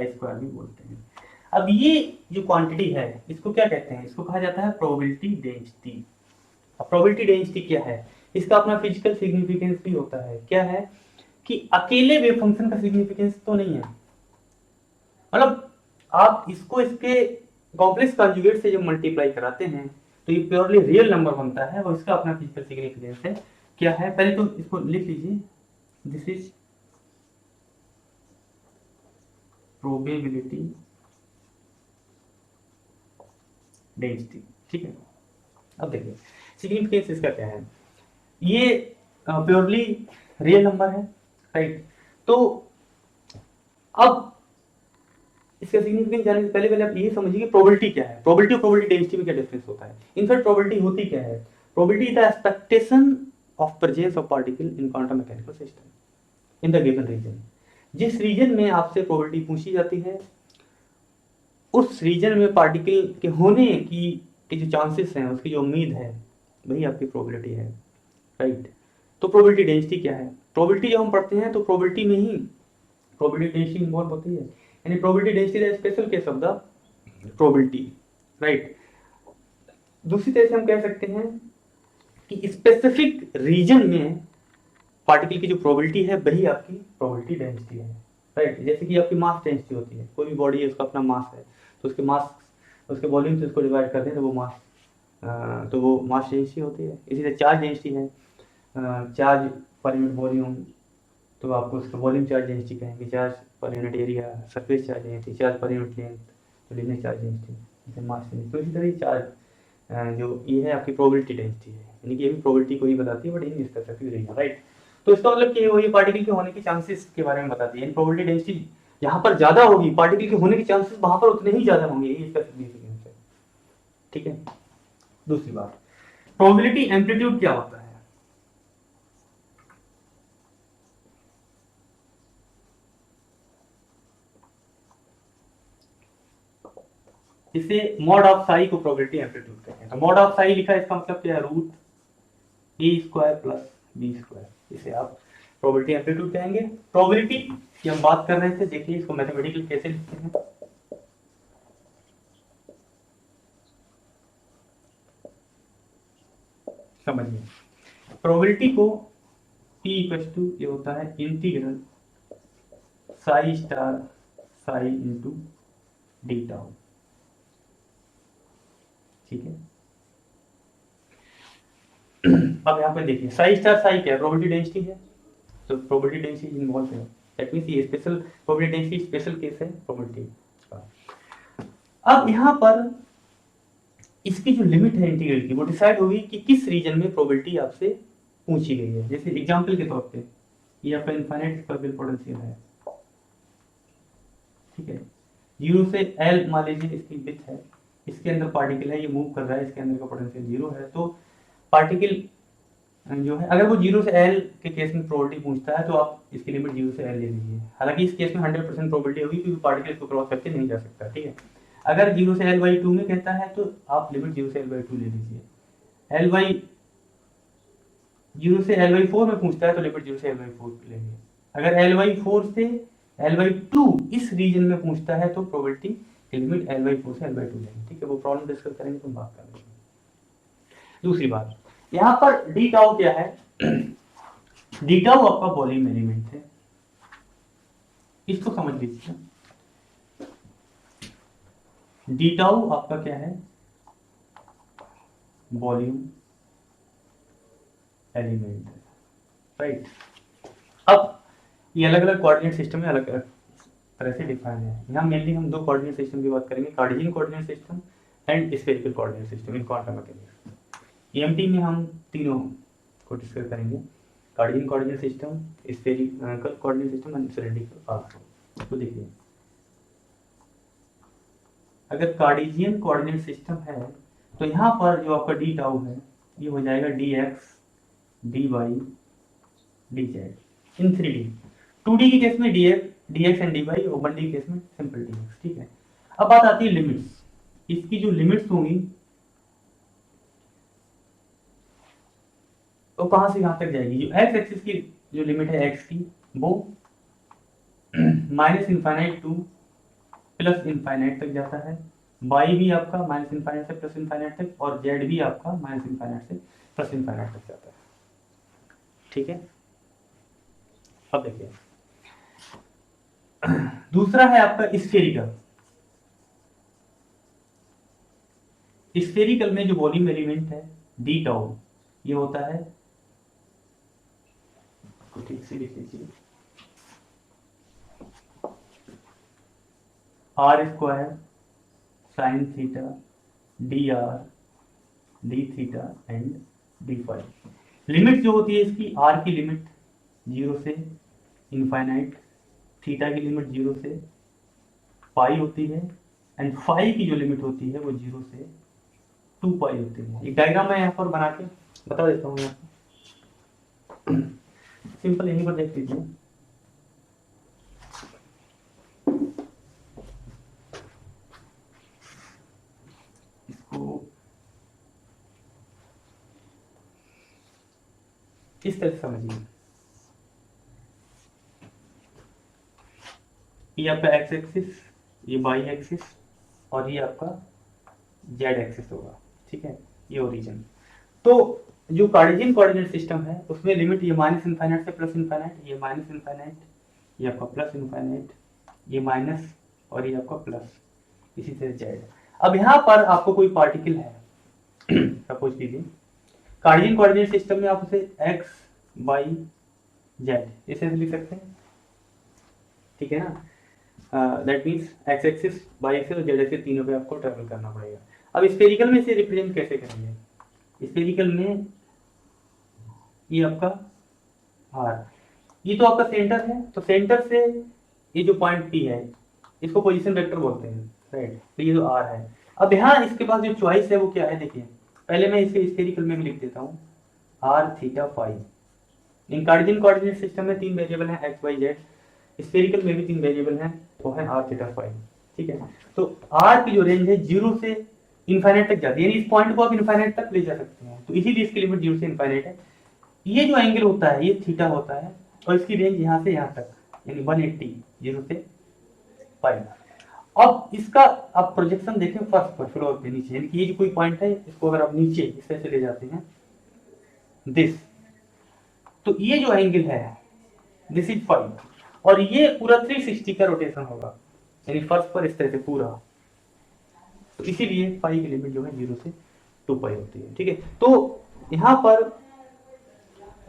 स्क्वायर भी बोलते हैं। अब ये जो क्वांटिटी है इसको क्या कहते हैं? इसको कहा जाता है प्रोबेबिलिटी डेंसिटी। अब प्रोबेबिलिटी डेंसिटी क्या है? इसका अपना फिजिकल सिग्निफिकेंस भी होता है। क्या है कि अकेले वेव फंक्शन का सिग्निफिकेंस तो नहीं है, मतलब आप इसको इसके कॉम्प्लेक्स कॉन्जुगेट से जब मल्टीप्लाई कराते हैं तो ये प्योरली रियल नंबर बनता है और इसका अपना फिजिकल सिग्निफिकेंस है। क्या है? पहले तो इसको लिख लीजिए, दिस इज प्रोबेबिलिटी डेंसिटी। ठीक है, अब देखिए सिग्निफिकेंस इसका क्या है? ये प्योरली रियल नंबर है, राइट। तो अब इसका सिग्निफिकेंस जानने से पहले आप ये समझिए कि प्रोबेबिलिटी क्या है। प्रोबेबिलिटी और प्रोबेबिलिटी डेंसिटी में क्या डिफरेंस होता है? इनफैक्ट प्रोबेबिलिटी होती क्या है? Probability the expectation of presence of particle in quantum mechanical system in the given region. जिस रीजन में आपसे प्रोबेबिलिटी पूछी जाती है उस रीजन में पार्टिकल के होने की जो चांसेस हैं, उसकी जो उम्मीद है, वही आपकी प्रोबेबिलिटी है, राइट। तो प्रोबेबिलिटी डेंसिटी क्या है? प्रोबेबिलिटी जब हम पढ़ते हैं तो प्रोबेबिलिटी में ही प्रोबेबिलिटी डेंसिटी इन्वॉल्व होती है। यानी probability density the special case of the probability, right. दूसरी तरह से हम कह सकते हैं कि स्पेसिफिक रीजन में पार्टिकल की जो प्रोबेबिलिटी है वही आपकी प्रोबेबिलिटी डेंसिटी है, राइट। जैसे कि आपकी मास डेंसिटी होती है, कोई भी बॉडी है उसका अपना मास है, तो उसके मास उसके वॉल्यूम से उसको डिवाइड करते हैं तो वो मास डेंसिटी होती है। इसी तरह चार्ज डेंसिटी है, चार्ज पर यूनिट वॉल्यूम, तो आपको उसका वॉल्यूम चार्ज डेंसिटी कहेंगे। Charge per unit area surface charge density, charge per unit length तो लीनियर चार्ज डेंसिटी, जैसे मास डेंसिटी। तो इसी तरह चार्ज जो ये है आपकी प्रोबेबिलिटी डेंसिटी है, यानी कि ये भी प्रोबेबिलिटी को ही बताती है but in specific region, right. तो इसका मतलब कि वही पार्टिकल के होने के चांसेस के बारे में बताती है। प्रोबेबिलिटी डेंसिटी यहाँ पर ज्यादा होगी, पार्टिकल के होने के चांसेस वहां पर उतने ही ज्यादा होंगे, ये इसका सिग्निफिकेंस है। ठीक है, दूसरी बात, प्रोबेबिलिटी एम्पलीट्यूड क्या होता है? इसे मॉड ऑफ साई को प्रोबेबिलिटी एम्पलीट्यूड कहते हैं। तो मॉड ऑफ साई लिखा है, इसका मतलब क्या है? रूट ए स्क्वायर प्लस बी स्क्वायर, इसे आप प्रोबेबिलिटी एम्पलीट्यूड कहेंगे। प्रोबेबिलिटी की हम बात कर रहे थे, देखिए इसको मैथमेटिकली कैसे लिखते हैं। समझिए, प्रोबेबिलिटी को P इक्वल टू ये होता है integral psi star psi into d tau. ठीक है, अब यहाँ पे देखिए साई स्टार साई क्या है? प्रोबेबिलिटी डेंसिटी है, तो प्रोबेबिलिटी डेंसिटी इन्वॉल्व है। दैट मींस ये special probability density special case है प्रोबेबिलिटी का। अब यहाँ पर इसकी जो लिमिट है इंटीग्रल की, वो डिसाइड होगी कि किस रीजन में प्रोबेबिलिटी आपसे पूछी गई है। जैसे एग्जांपल के तौर पे ये आपका इनफाइनाइट स्क्वायर पोटेंशियल है, ठीक है, 0 से L मान लीजिए इसकी विड्थ है, इसके अंदर पार्टिकल है, ये मूव कर रहा है, इसके अंदर का पोटेंशियल 0 है, तो पार्टिकल जो है, अगर वो 0 से L के केस में प्रोबेबिलिटी पूछता है तो आप इसकी लिमिट 0 से L ले लीजिए। हालांकि इस केस में 100% प्रोबेबिलिटी होगी क्योंकि पार्टिकल इसको क्रॉस करके नहीं जा सकता, ठीक है। अगर 0 से L/2 में कहता है तो आप लिमिट 0 से L/2 ले लीजिए। L/0 से L/4 में पूछता है तो लिमिट 0 से L/4 लेंगे। अगर L/4 से L/2 इस रीजन में पूछता है तो प्रोबेबिलिटी की लिमिट L/4 से L/2 लेंगे, ठीक है। वो प्रॉब्लम डिस्कस करेंगे तो बात करेंगे। दूसरी बात, यहाँ पर डी टाउ क्या है? डी टाउ आपका वॉल्यूम एलिमेंट है, इसको समझ लीजिए। डी टाउ आपका क्या है? वॉल्यूम एलिमेंट है, राइट। अब ये अलग अलग कोऑर्डिनेट सिस्टम में अलग अलग तरह से डिफाइन है। यहाँ मेनली हम दो कोऑर्डिनेट सिस्टम की बात करेंगे, Cartesian coordinate system and spherical coordinate system in quantum mechanics. EMT में हम तीनों को डिस्कस करेंगे, Cartesian coordinate system, spherical coordinate system and cylindrical also. तो देखिए, अगर कार्टेशियन कोऑर्डिनेट सिस्टम है तो यहाँ पर जो आपका डी टाउ है ये हो जाएगा dx dy dz इन 3D। 2D के केस में dx एंड dy और 1D के केस में सिंपल dx, ठीक है। अब बात आती है लिमिट्स। इसकी जो लिमिट्स होंगी तो कहां से कहां तक जाएगी? जो x एक्सिस की जो लिमिट है x की वो -∞ टू +∞ तक जाता है, y भी आपका -∞ से +∞ तक, और z भी आपका -∞ से +∞ तक जाता है, ठीक है। अब देखिए, दूसरा है आपका स्फेरिकल। स्फेरिकल में जो वॉल्यूम एलिमेंट है डी टाउ ये होता है, ठीक से लिख लीजिए, r² sin theta dr d theta and d phi. Limit जो होती है इसकी, r की लिमिट 0 से इनफाइनाइट, थीटा की लिमिट 0 से पाई होती है, एंड फाई की जो लिमिट होती है वो 0 से 2 पाई होती है। एक डायग्राम मैं यहाँ पर बना के बता देता हूँ। यहाँ सिंपल यहीं पर देख लीजिए, इसको इस तरह से समझिए। ये आपका x एक्सिस, ये y एक्सिस और ये आपका z एक्सिस होगा, ठीक है। ये ओरिजिन। तो जो कार्टेशियन कोऑर्डिनेट सिस्टम है उसमें लिमिट ये -∞ से +∞, ये -∞, ये आपका +∞, ये माइनस और ये आपका प्लस, इसी तरह z। अब यहाँ पर आपको कोई पार्टिकल है, सपोज कीजिए कार्टेशियन कोऑर्डिनेट सिस्टम में आप उसे x y z इसे लिख सकते हैं, ठीक है ना। That means x axis, y axis और z एक्सिस तीनों पे आपको ट्रेवल करना पड़ेगा। अब स्फेरिकल में इसे रिप्रेजेंट कैसे करेंगे? स्फेरिकल में ये आपका r, ये तो आपका सेंटर है, तो सेंटर से ये जो पॉइंट P है इसको पोजीशन वेक्टर बोलते हैं, राइट। तो ये जो r है, अब यहाँ इसके पास जो चॉइस है वो क्या है? देखिए, पहले मैं इसे स्फेरिकल में भी लिख देता हूँ, r थीटा फाई। इन कार्टेशियन कोऑर्डिनेट सिस्टम में 3 वेरिएबल हैं x y z, स्फेरिकल में भी 3 वेरिएबल हैं, वो है r थीटा फाई, ठीक है। तो r की जो रेंज है 0 से इनफाइनाइट तक जाती है, यानी इस पॉइंट को आप इनफाइनाइट तक ले जा सकते हैं, तो इसीलिए इसकी लिमिट 0 से इनफाइनाइट है। ये जो एंगल होता है ये थीटा होता है और इसकी रेंज यहाँ से यहाँ तक यानी 180, 0 से पाई। अब इसका आप प्रोजेक्शन देखें फर्स्ट पर, फ्लोर पे नीचे, यानी कि ये जो कोई पॉइंट है इसको अगर आप नीचे इस तरह से ले जाते हैं दिस, तो ये जो एंगल है दिस इज फाई, और ये पूरा 360 का रोटेशन होगा, यानी फर्स्ट पर इस तरह से पूरा। तो इसीलिए फाई की लिमिट जो है 0 से 2 पाई होती है, ठीक है। तो यहाँ पर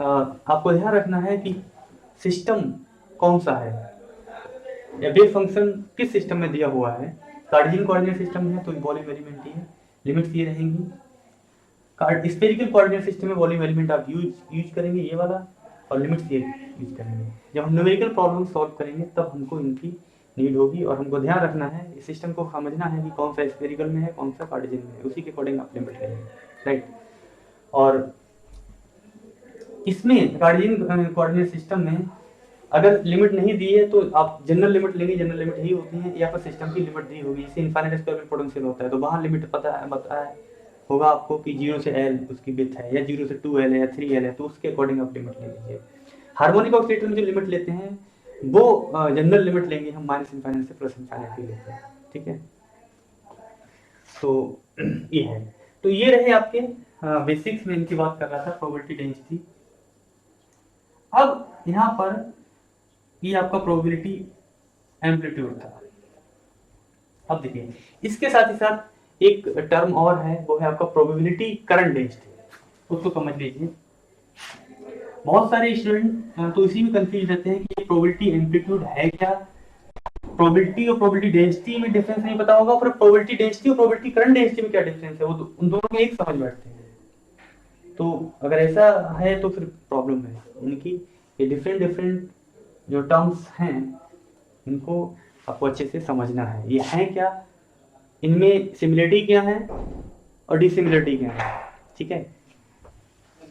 आपको ध्यान रखना है कि सिस्टम कौन सा है या वेव फंक्शन किस सिस्टम में दिया हुआ है। कार्टेशियन कोऑर्डिनेट सिस्टम है तो वॉल्यूम एलिमेंट ही है, लिमिट्स ये रहेंगी। स्फेरिकल कोऑर्डिनेट सिस्टम में वॉल्यूम एलिमेंट आप यूज करेंगे ये वाला, और लिमिट्स ये यूज करेंगे। जब हम न्यूमेरिकल प्रॉब्लम सॉल्व करेंगे तब हमको इनकी नीड होगी, और हमको ध्यान रखना है इस सिस्टम को समझना है कि कौन सा स्फेरिकल में है कौन सा कार्टेशियन में है, उसी के अकॉर्डिंग आप लिमिट लेंगे, राइट। और इसमें कार्टेशियन कोऑर्डिनेट सिस्टम में अगर लिमिट नहीं दी है तो आप जनरल लिमिट लेंगे, जनरल लिमिट ही होती है, या फिर सिस्टम की लिमिट दी होगी, जैसे इनफाइनाइट स्क्वायर पोटेंशियल होता है तो वहाँ लिमिट पता है, बताया होगा आपको कि 0 से L उसकी विड्थ है, या 0 से 2L है या 3L है, तो उसके अकॉर्डिंग आप लिमिट ले लीजिए। हार्मोनिक ऑसिलेटर में जो लिमिट लेते हैं वो जनरल लिमिट लेंगे हम, माइनस इनफाइनाइट से प्लस इनफाइनाइट ही लेते हैं, ठीक है। तो ये है, तो ये रहे आपके बेसिक्स में इनकी बात कर रहा था, प्रोबेबिलिटी डेंसिटी। अब यहाँ पर ये आपका प्रोबेबिलिटी एम्पलीट्यूड था। अब देखिए इसके साथ ही साथ एक टर्म और है, वो है आपका प्रोबेबिलिटी करंट डेंसिटी, उसको समझ लीजिए। बहुत सारे स्टूडेंट तो इसी में कंफ्यूज रहते हैं कि प्रोबेबिलिटी एम्पलीट्यूड है क्या, प्रोबेबिलिटी और प्रोबेबिलिटी डेंसिटी में डिफरेंस नहीं पता होगा, पर प्रोबेबिलिटी डेंसिटी और प्रोबेबिलिटी करंट डेंसिटी में क्या डिफरेंस है, वो उन दोनों में एक समझ बैठते हैं। तो अगर ऐसा है तो फिर प्रॉब्लम है, उनकी ये डिफरेंट डिफरेंट जो टर्म्स हैं इनको आपको अच्छे से समझना है, ये हैं क्या, इनमें सिमिलरिटी क्या है और डिसिमिलरिटी क्या है, ठीक है,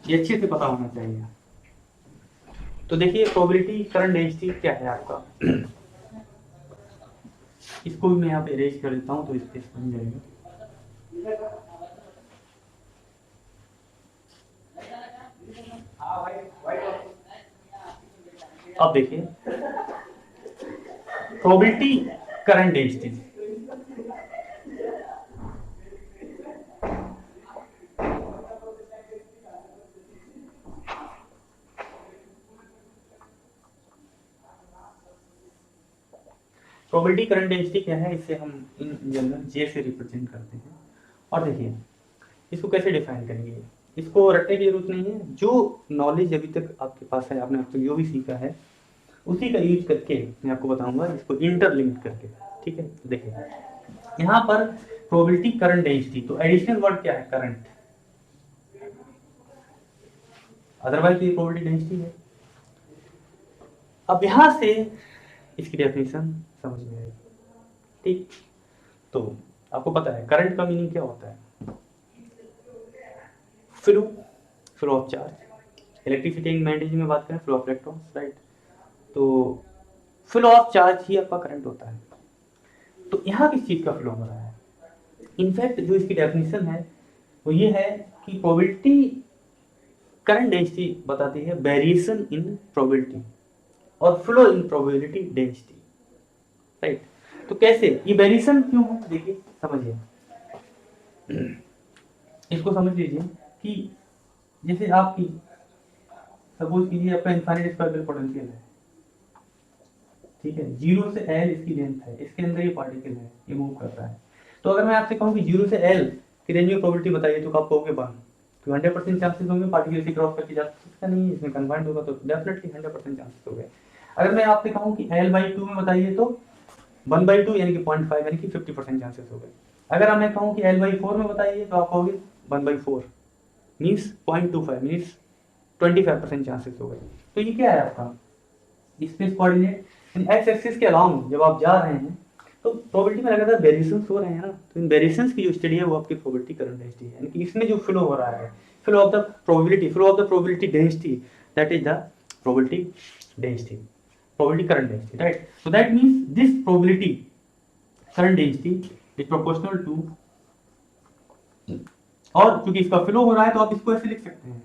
ये अच्छे से पता होना चाहिए। तो देखिए प्रोबेबिलिटी करंट डेंसिटी क्या है आपका, इसको भी मैं यहाँ पे अरेंज कर देता हूँ तो स्पेस बन जाएगा। अब देखिए probability current density, probability current density क्या है, इसे हम इन जनरल जे से रिप्रेजेंट करते हैं। और देखिए इसको कैसे डिफाइन करेंगे, इसको रटने की जरूरत नहीं है, जो नॉलेज अभी तक आपके पास है, आपने अब तक जो भी सीखा है उसी का यूज करके मैं आपको बताऊंगा, इसको इंटरलिंक करके, ठीक है। देखिए यहाँ पर प्रोबेबिलिटी करंट डेंसिटी, तो एडिशनल वर्ड क्या है, करंट, अदरवाइज ये प्रोबेबिलिटी डेंसिटी है। अब यहां से इसकी डेफिनेशन समझ में आएगी, ठीक। तो आपको पता है करंट का मीनिंग क्या होता है, flow of charge, electricity magnetism में बात करें फ्लो ऑफ इलेक्ट्रॉन्स, राइट। तो फ्लो ऑफ चार्ज ही आपका करंट होता है। तो यहाँ किस चीज का फ्लो हो रहा है, इनफैक्ट जो इसकी डेफिनेशन है वो ये है कि प्रोबेबिलिटी करंट डेंसिटी बताती है वेरिएशन इन प्रोबेबिलिटी और flow in probability density, right. तो कैसे ये वेरिएशन क्यों हो, देखिए समझिए, इसको समझ लीजिए कि जैसे आपकी सपोज कीजिए आपका इनफाइनाइट स्क्वायर पोटेंशियल है, ठीक है, 0 से L इसकी लेंथ है, इसके अंदर ये पार्टिकल है, ये मूव कर रहा है। तो अगर मैं आपसे कहूँ कि 0 से L की रेंज में प्रोबेबिलिटी बताइए तो आप कहोगे 1, तो 100% चांसेस होंगे पार्टिकल इसे क्रॉस करके जा सकता नहीं है, इसमें कन्फाइंड होगा, तो डेफिनेटली 100% चांसेस हो गए। अगर मैं आपसे कहूँ कि L/2 में बताइए तो 1/2 यानी कि 0.5 यानी कि 50% चांसेस हो गए। अगर मैं कहूँ कि L/4 में बताइए तो आप कहोगे 1/4 मीन्स 0.25 मीन्स 25% चांसेस हो गए। तो ये क्या है आपका स्पेस कोऑर्डिनेट, एक्स एक्सिस के अलाउंग जब आप जा रहे हैं तो प्रोबेबिलिटी में लगातार वेरिएशंस हो रहे हैं ना, तो इन वेरिएशंस की जो स्टडी है वो आपकी प्रोबेबिलिटी करंट डेंसिटी है, यानी कि इसमें जो फ्लो हो रहा है, flow of the probability density, that is the probability density, probability current density, right. So that means this probability current density is proportional to, और क्योंकि इसका फ्लो हो रहा है तो आप इसको ऐसे लिख सकते हैं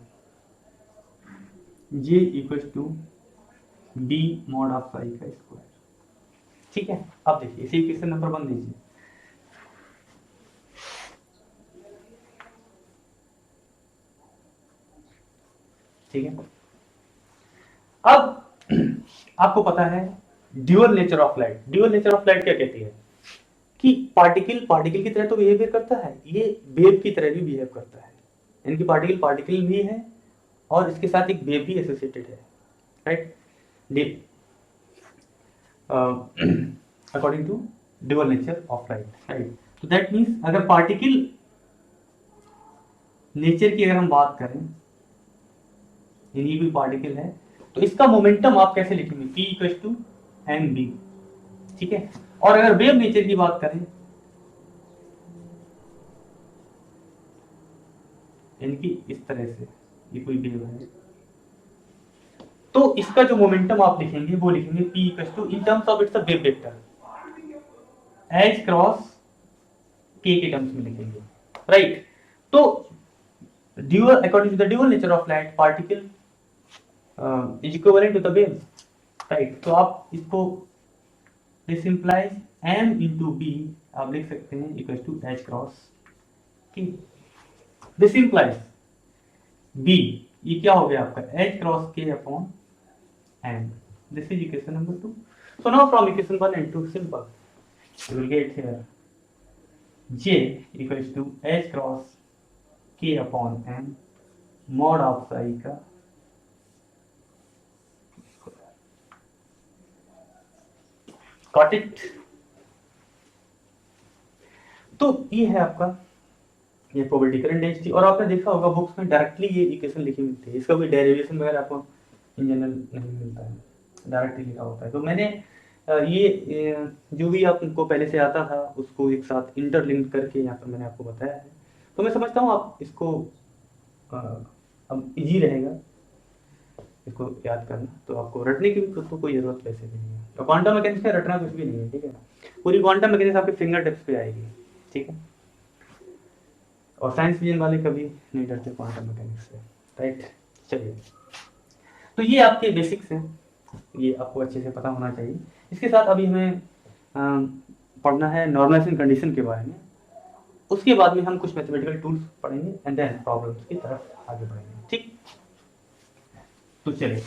J equals to B mod of psi का स्क्वायर, ठीक है। अब देखिए इसे इक्वेशन नंबर 1 दीजिए, ठीक है। अब आपको पता है dual nature of light, dual nature of light क्या कहती है कि पार्टिकल की तरह तो बिहेवियर करता है, ये वेव की तरह भी बिहेव करता है, यानी कि पार्टिकल भी है और इसके साथ एक वेव भी एसोसिएटेड है, right, according to dual nature of light, right. तो दैट मीन्स अगर पार्टिकल नेचर की अगर हम बात करें, ये भी पार्टिकल है, तो इसका मोमेंटम आप कैसे लिखेंगे, P इक्वल टू mb, ठीक है। और अगर वेव नेचर की बात करें, यानी कि इस तरह से ये कोई वेव है, तो इसका जो मोमेंटम आप लिखेंगे वो लिखेंगे p equals to in terms of its a wave vector h cross k के टर्म्स में लिखेंगे, राइट। तो dual according to the dual nature of light particle is equivalent to the wave, right. तो आप इसको this implies m into b आप लिख सकते हैं equal to h cross k। This implies b, ये क्या हो गया आपका h cross k upon m। This is equation number 2। So now from equation 1 and 2 simple you will get here j equals to h cross k upon m mod of psi का got it। तो ये है आपका ये probability current density, और आपने देखा होगा बुक्स में डायरेक्टली ये इक्वेशन लिखी मिलती है, इसका कोई डेरिवेशन वगैरह आपको इन जनरल नहीं मिलता है, डायरेक्टली लिखा होता है। तो मैंने ये जो भी आपको पहले से आता था उसको एक साथ इंटरलिंक करके यहाँ पर मैंने आपको बताया है। तो मैं समझता हूँ आप इसको अब इजी रहेगा इसको याद करना, तो आपको रटने की भी तो कोई जरूरत वैसे भी नहीं है। तो क्वांटम मैकेनिक्स में रटना कुछ भी नहीं है, ठीक है। पूरी क्वांटम मैकेनिक्स आपके फिंगर टिप्स पे आएगी, ठीक है। और साइंस विजन वाले कभी नहीं डरते क्वांटम मैकेनिक्स से, राइट। चलिए, तो ये आपके बेसिक्स हैं, ये आपको अच्छे से पता होना चाहिए। इसके साथ अभी हमें पढ़ना है नॉर्मलाइजेशन कंडीशन के बारे में, उसके बाद में हम कुछ मैथमेटिकल टूल्स पढ़ेंगे एंड देन प्रॉब्लम्स की तरफ आगे बढ़ेंगे, ठीक। तो चलिए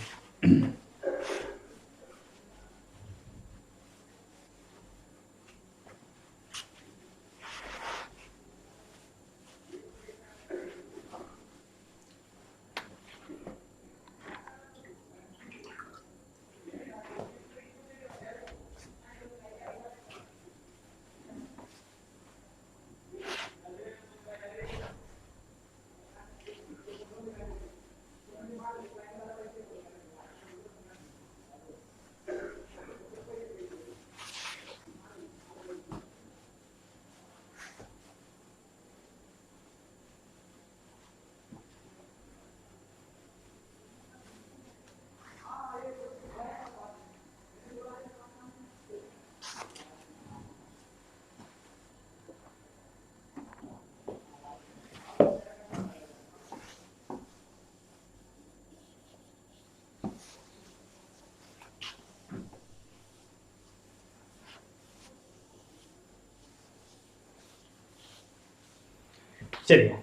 चलिए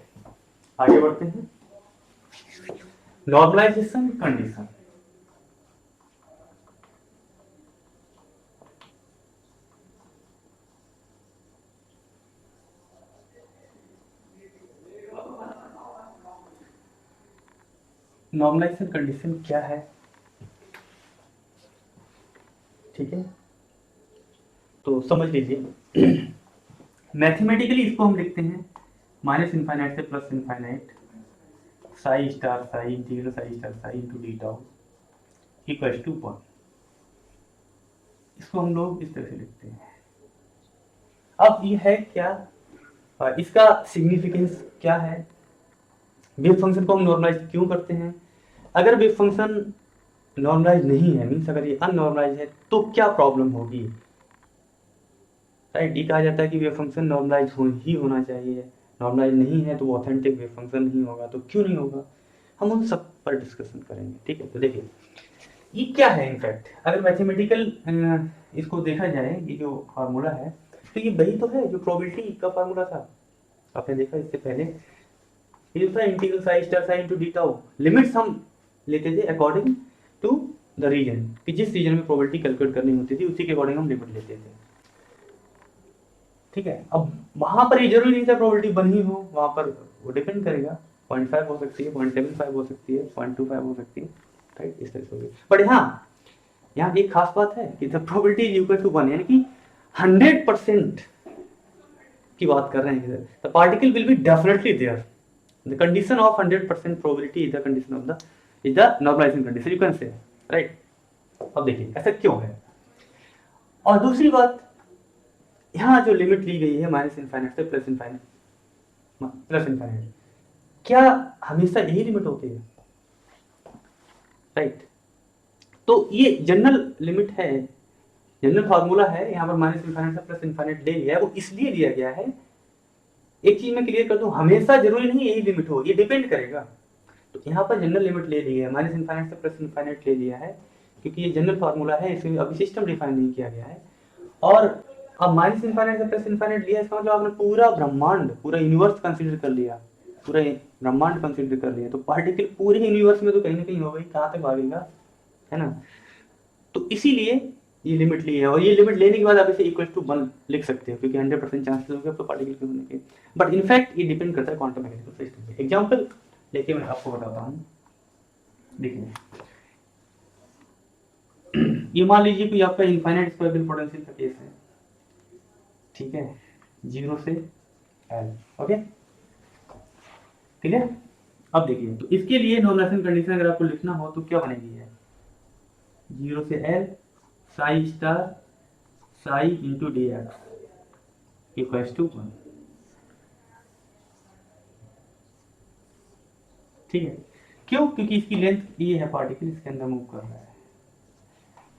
आगे बढ़ते हैं। नॉर्मलाइजेशन कंडीशन, नॉर्मलाइजेशन कंडीशन क्या है, ठीक है। तो समझ लीजिए मैथमेटिकली इसको हम लिखते हैं माइनस इनफाइनाइट से plus infinite psi star psi integral psi star psi into d tau equal to 1। इसको हम लोग इस तरह से लिखते हैं। अब ये है क्या, इसका सिग्निफिकेंस क्या है, वेव फंक्शन को हम नॉर्मलाइज क्यों करते हैं। अगर वेव फंक्शन नॉर्मलाइज नहीं है, मीन्स अगर ये अननॉर्मलाइज है तो क्या प्रॉब्लम होगी, राइट। ये कहा जाता है कि वेव फंक्शन नॉर्मलाइज ही होना चाहिए, नॉर्मलाइज नहीं है तो वो ऑथेंटिक वेव फंक्शन नहीं होगा। तो क्यों नहीं होगा, हम उन सब पर डिस्कशन करेंगे, ठीक है। तो देखिए ये क्या है, इनफैक्ट अगर मैथमेटिकल इसको देखा जाए, ये जो फार्मूला है तो ये वही तो है जो प्रोबेबिलिटी का फार्मूला था, आपने देखा इससे पहले। ये था integral psi star Sai into D tau, limits हम लेते थे अकॉर्डिंग टू द रीजन, कि जिस रीजन में प्रोबेबिलिटी कैलकुलेट करनी होती थी उसी के अकॉर्डिंग हम लिमिट लेते थे, ठीक है। अब वहां पर ये जरूरी नहीं था प्रोबेबिलिटी बनी हो, वहां पर वो डिपेंड करेगा, 0.5 हो सकती है, 0.75 हो सकती है, 0.25 हो सकती है, राइट, इस तरह से होगी। बट हाँ यहाँ एक खास बात है कि the probability is equal to 1, यानी कि 100% की बात कर रहे हैं, the particle will be definitely there, the condition of 100% probability is the condition of the is the normalization condition, you can say, right. अब देखिए ऐसा क्यों है, और दूसरी बात यहाँ जो लिमिट ली गई है माइनस इनफाइनाइट से प्लस इनफाइनाइट, क्या हमेशा यही लिमिट होती है, राइट। तो ये जनरल लिमिट है, जनरल फार्मूला है, यहाँ पर माइनस इन्फाइनाइट से प्लस इन्फाइनाइट ले लिया है, वो इसलिए लिया गया है। एक चीज मैं क्लियर कर दूं, हमेशा जरूरी नहीं यही लिमिट हो, ये डिपेंड करेगा। तो यहाँ पर जनरल लिमिट ले ली है, माइनस इन्फाइनाइट से प्लस इन्फाइनाइट ले लिया है, क्योंकि ये जनरल फार्मूला है, इसमें अभी सिस्टम डिफाइन नहीं किया गया है। और अब माइनस इन्फाइनाइट से प्लस इन्फाइनाइट लिया, इसका मतलब आपने पूरा ब्रह्मांड, पूरा यूनिवर्स कंसिडर कर लिया, पूरा ब्रह्मांड कंसिडर कर लिया, तो पार्टिकल पूरे यूनिवर्स में तो कहीं ना कहीं होगा ही, कहाँ तक भागेगा, है ना। तो इसीलिए ये लिमिट ली है, और ये लिमिट लेने के बाद आप इसे इक्वल टू 1 लिख सकते हो, क्योंकि 100% चांसेस हो गए आपको पार्टिकल के होने के। बट इनफैक्ट ये डिपेंड करता है क्वांटम मैकेनिकल सिस्टम पे। एग्जांपल लेके मैं आपको बताता हूँ। देखिए ये मान लीजिए कि आपका इनफाइनाइट स्क्वायरल पोटेंशियल का केस है, ठीक है, 0 से L, ओके क्लियर। अब देखिए, तो इसके लिए नॉर्मलाइजेशन कंडीशन अगर आपको लिखना हो तो क्या बनेगी है, 0 से L psi star psi into D x equals to 1, ठीक है। क्यों? क्योंकि इसकी लेंथ ये है, पार्टिकल इसके अंदर मूव कर रहा है,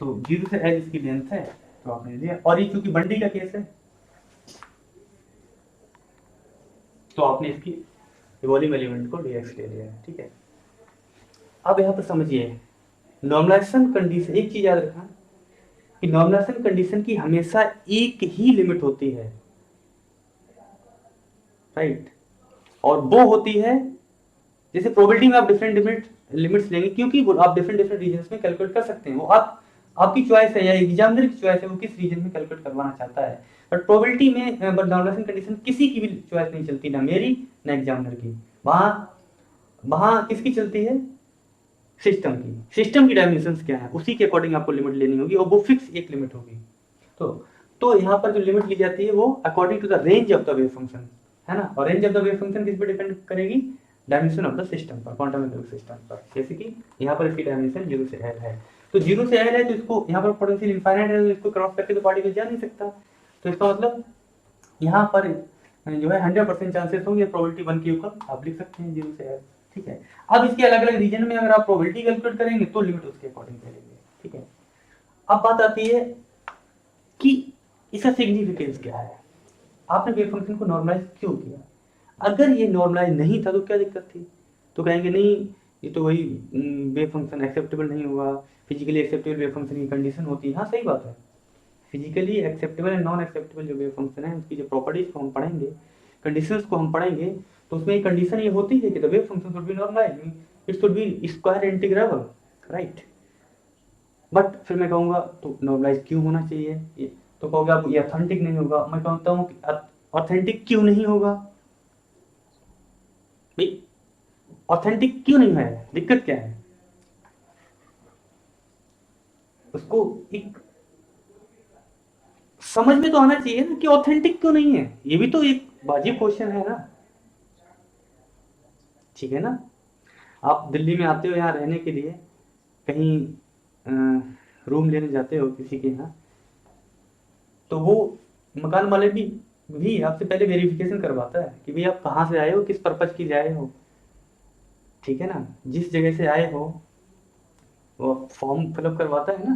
तो 0 से L इसकी लेंथ है, तो आपने लिया। और ये चूंकि बंडी का केस है, तो आपने इसकी वॉल्यूम एलिमेंट को dx ले लिया है, ठीक है। अब यहाँ पर समझिए, नॉर्मलाइजेशन कंडीशन, एक चीज याद रखना कि नॉर्मलाइजेशन कंडीशन की हमेशा एक ही लिमिट होती है, राइट। और वो होती है, जैसे प्रोबेबिलिटी में आप डिफरेंट लिमिट्स लेंगे, क्योंकि वो आप डिफरेंट रीजन्स में कैलकुलेट कर सकते हैं, वो आपकी चॉइस है या एग्जामिनर की चॉइस है, वो किस रीजन में कैलकुलेट करवाना चाहता है। बट प्रोबेबिलिटी में नॉर्मलाइजेशन कंडीशन किसी की भी चॉइस नहीं चलती, ना मेरी ना एग्जामिनर की, वहां किसकी चलती है, सिस्टम की डायमेंशंस क्या है, उसी के अकॉर्डिंग आपको लिमिट लेनी होगी, और वो फिक्स एक लिमिट होगी। तो यहाँ पर जो लिमिट ली जाती है वो according to the range of the wave function, है ना। और range of the wave function किस पे डिपेंड करेगी, डायमेंशन ऑफ द सिस्टम पर, क्वांटम मैकेनिकल सिस्टम पर। जैसे कि यहाँ पर इसकी डायमेंशन 0 से L है, तो 0 से L है, तो इसको यहाँ पर पोटेंशियल इनफाइनाइट है, तो इसको क्रॉस करके तो पार्टिकल जा नहीं सकता। तो इसका मतलब यहाँ पर जो है 100% चांसेस होंगे, प्रोबेबिलिटी 1 के ऊपर आप लिख सकते हैं 0 से L, ठीक है। अब इसके अलग अलग रीजन में अगर आप प्रोबेबिलिटी कैलकुलेट करेंगे तो लिमिट उसके अकॉर्डिंग करेंगे, ठीक है। अब बात आती है कि इसका सिग्निफिकेंस क्या है, आपने वेव फंक्शन को नॉर्मलाइज क्यों किया। अगर ये नॉर्मलाइज नहीं था तो क्या दिक्कत थी, तो कहेंगे नहीं ये तो वही वेव फंक्शन एक्सेप्टेबल नहीं होगा, फिजिकली एक्सेप्टेबल वेव फंक्शन की कंडीशन होती है। हाँ सही बात है, physically acceptable and non acceptable जो वेव फंक्शन है उसकी जो प्रॉपर्टीज को हम पढ़ेंगे, कंडीशंस को हम पढ़ेंगे, तो उसमें एक कंडीशन ये होती है कि the wave function should be normalize, it should be square integrable, right. But फिर मैं कहूँगा तो नॉर्मलाइज क्यों होना चाहिए, तो कहोगे आप ये ऑथेंटिक नहीं होगा। मैं कहता हूँ कि ऑथेंटिक क्यों नहीं होगा भाई, ऑथेंटिक क्यों नहीं है, दिक्कत क्या है, उसको एक समझ में तो आना चाहिए ना कि ऑथेंटिक क्यों नहीं है, ये भी तो एक वाजिब क्वेश्चन है ना, ठीक है ना। आप दिल्ली में आते हो यहाँ रहने के लिए, कहीं रूम लेने जाते हो किसी के यहाँ, तो वो मकान मालिक भी आपसे पहले वेरिफिकेशन करवाता है कि भाई आप कहाँ से आए हो, किस पर्पज के लिए आए हो, ठीक है ना। जिस जगह से आए हो वो फॉर्म फिलअप करवाता है ना,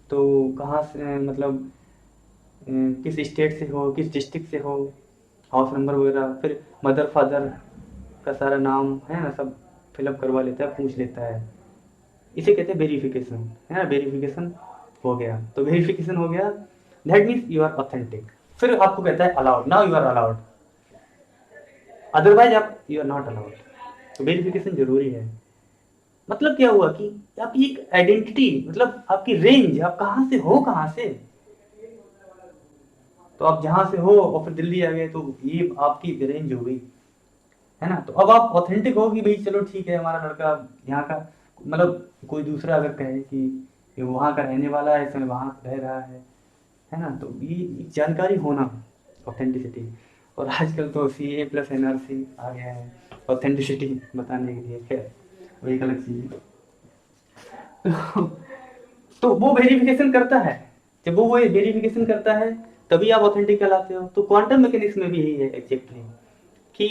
तो कहाँ से मतलब किस स्टेट से हो, किस डिस्ट्रिक्ट से हो, हाउस नंबर वगैरह, फिर मदर फादर का सारा नाम है ना, सब फिलअप करवा लेता है, पूछ लेता है। इसे कहते हैं वेरिफिकेशन, है ना। वेरिफिकेशन हो गया, तो वेरिफिकेशन हो गया, that means you are authentic. फिर आपको कहता है allowed, now you are allowed, otherwise आप यू आर नॉट अलाउड। तो वेरिफिकेशन जरूरी है। मतलब क्या हुआ कि आपकी एक आइडेंटिटी, मतलब आपकी रेंज, आप कहाँ से हो, कहाँ से, तो आप जहां से हो और फिर दिल्ली आ गए, तो ये आपकी रेंज हो गई, है ना। तो अब आप ऑथेंटिक हो कि भाई चलो ठीक है, हमारा लड़का यहाँ का, मतलब कोई दूसरा अगर कहे कि ये वहाँ का रहने वाला है, इसमें वहाँ रह रहा है ना, तो ये जानकारी होना, ऑथेंटिसिटी। और आजकल तो CA प्लस NRC आ गया है ऑथेंटिसिटी बताने के लिए, खैर वो एक अलग चीज है। तो वो वेरिफिकेशन करता है, जब वो वेरिफिकेशन करता है तभी आप ऑथेंटिक कहलाते हो। तो क्वांटम मैकेनिक्स में भी यही है एग्जैक्टली कि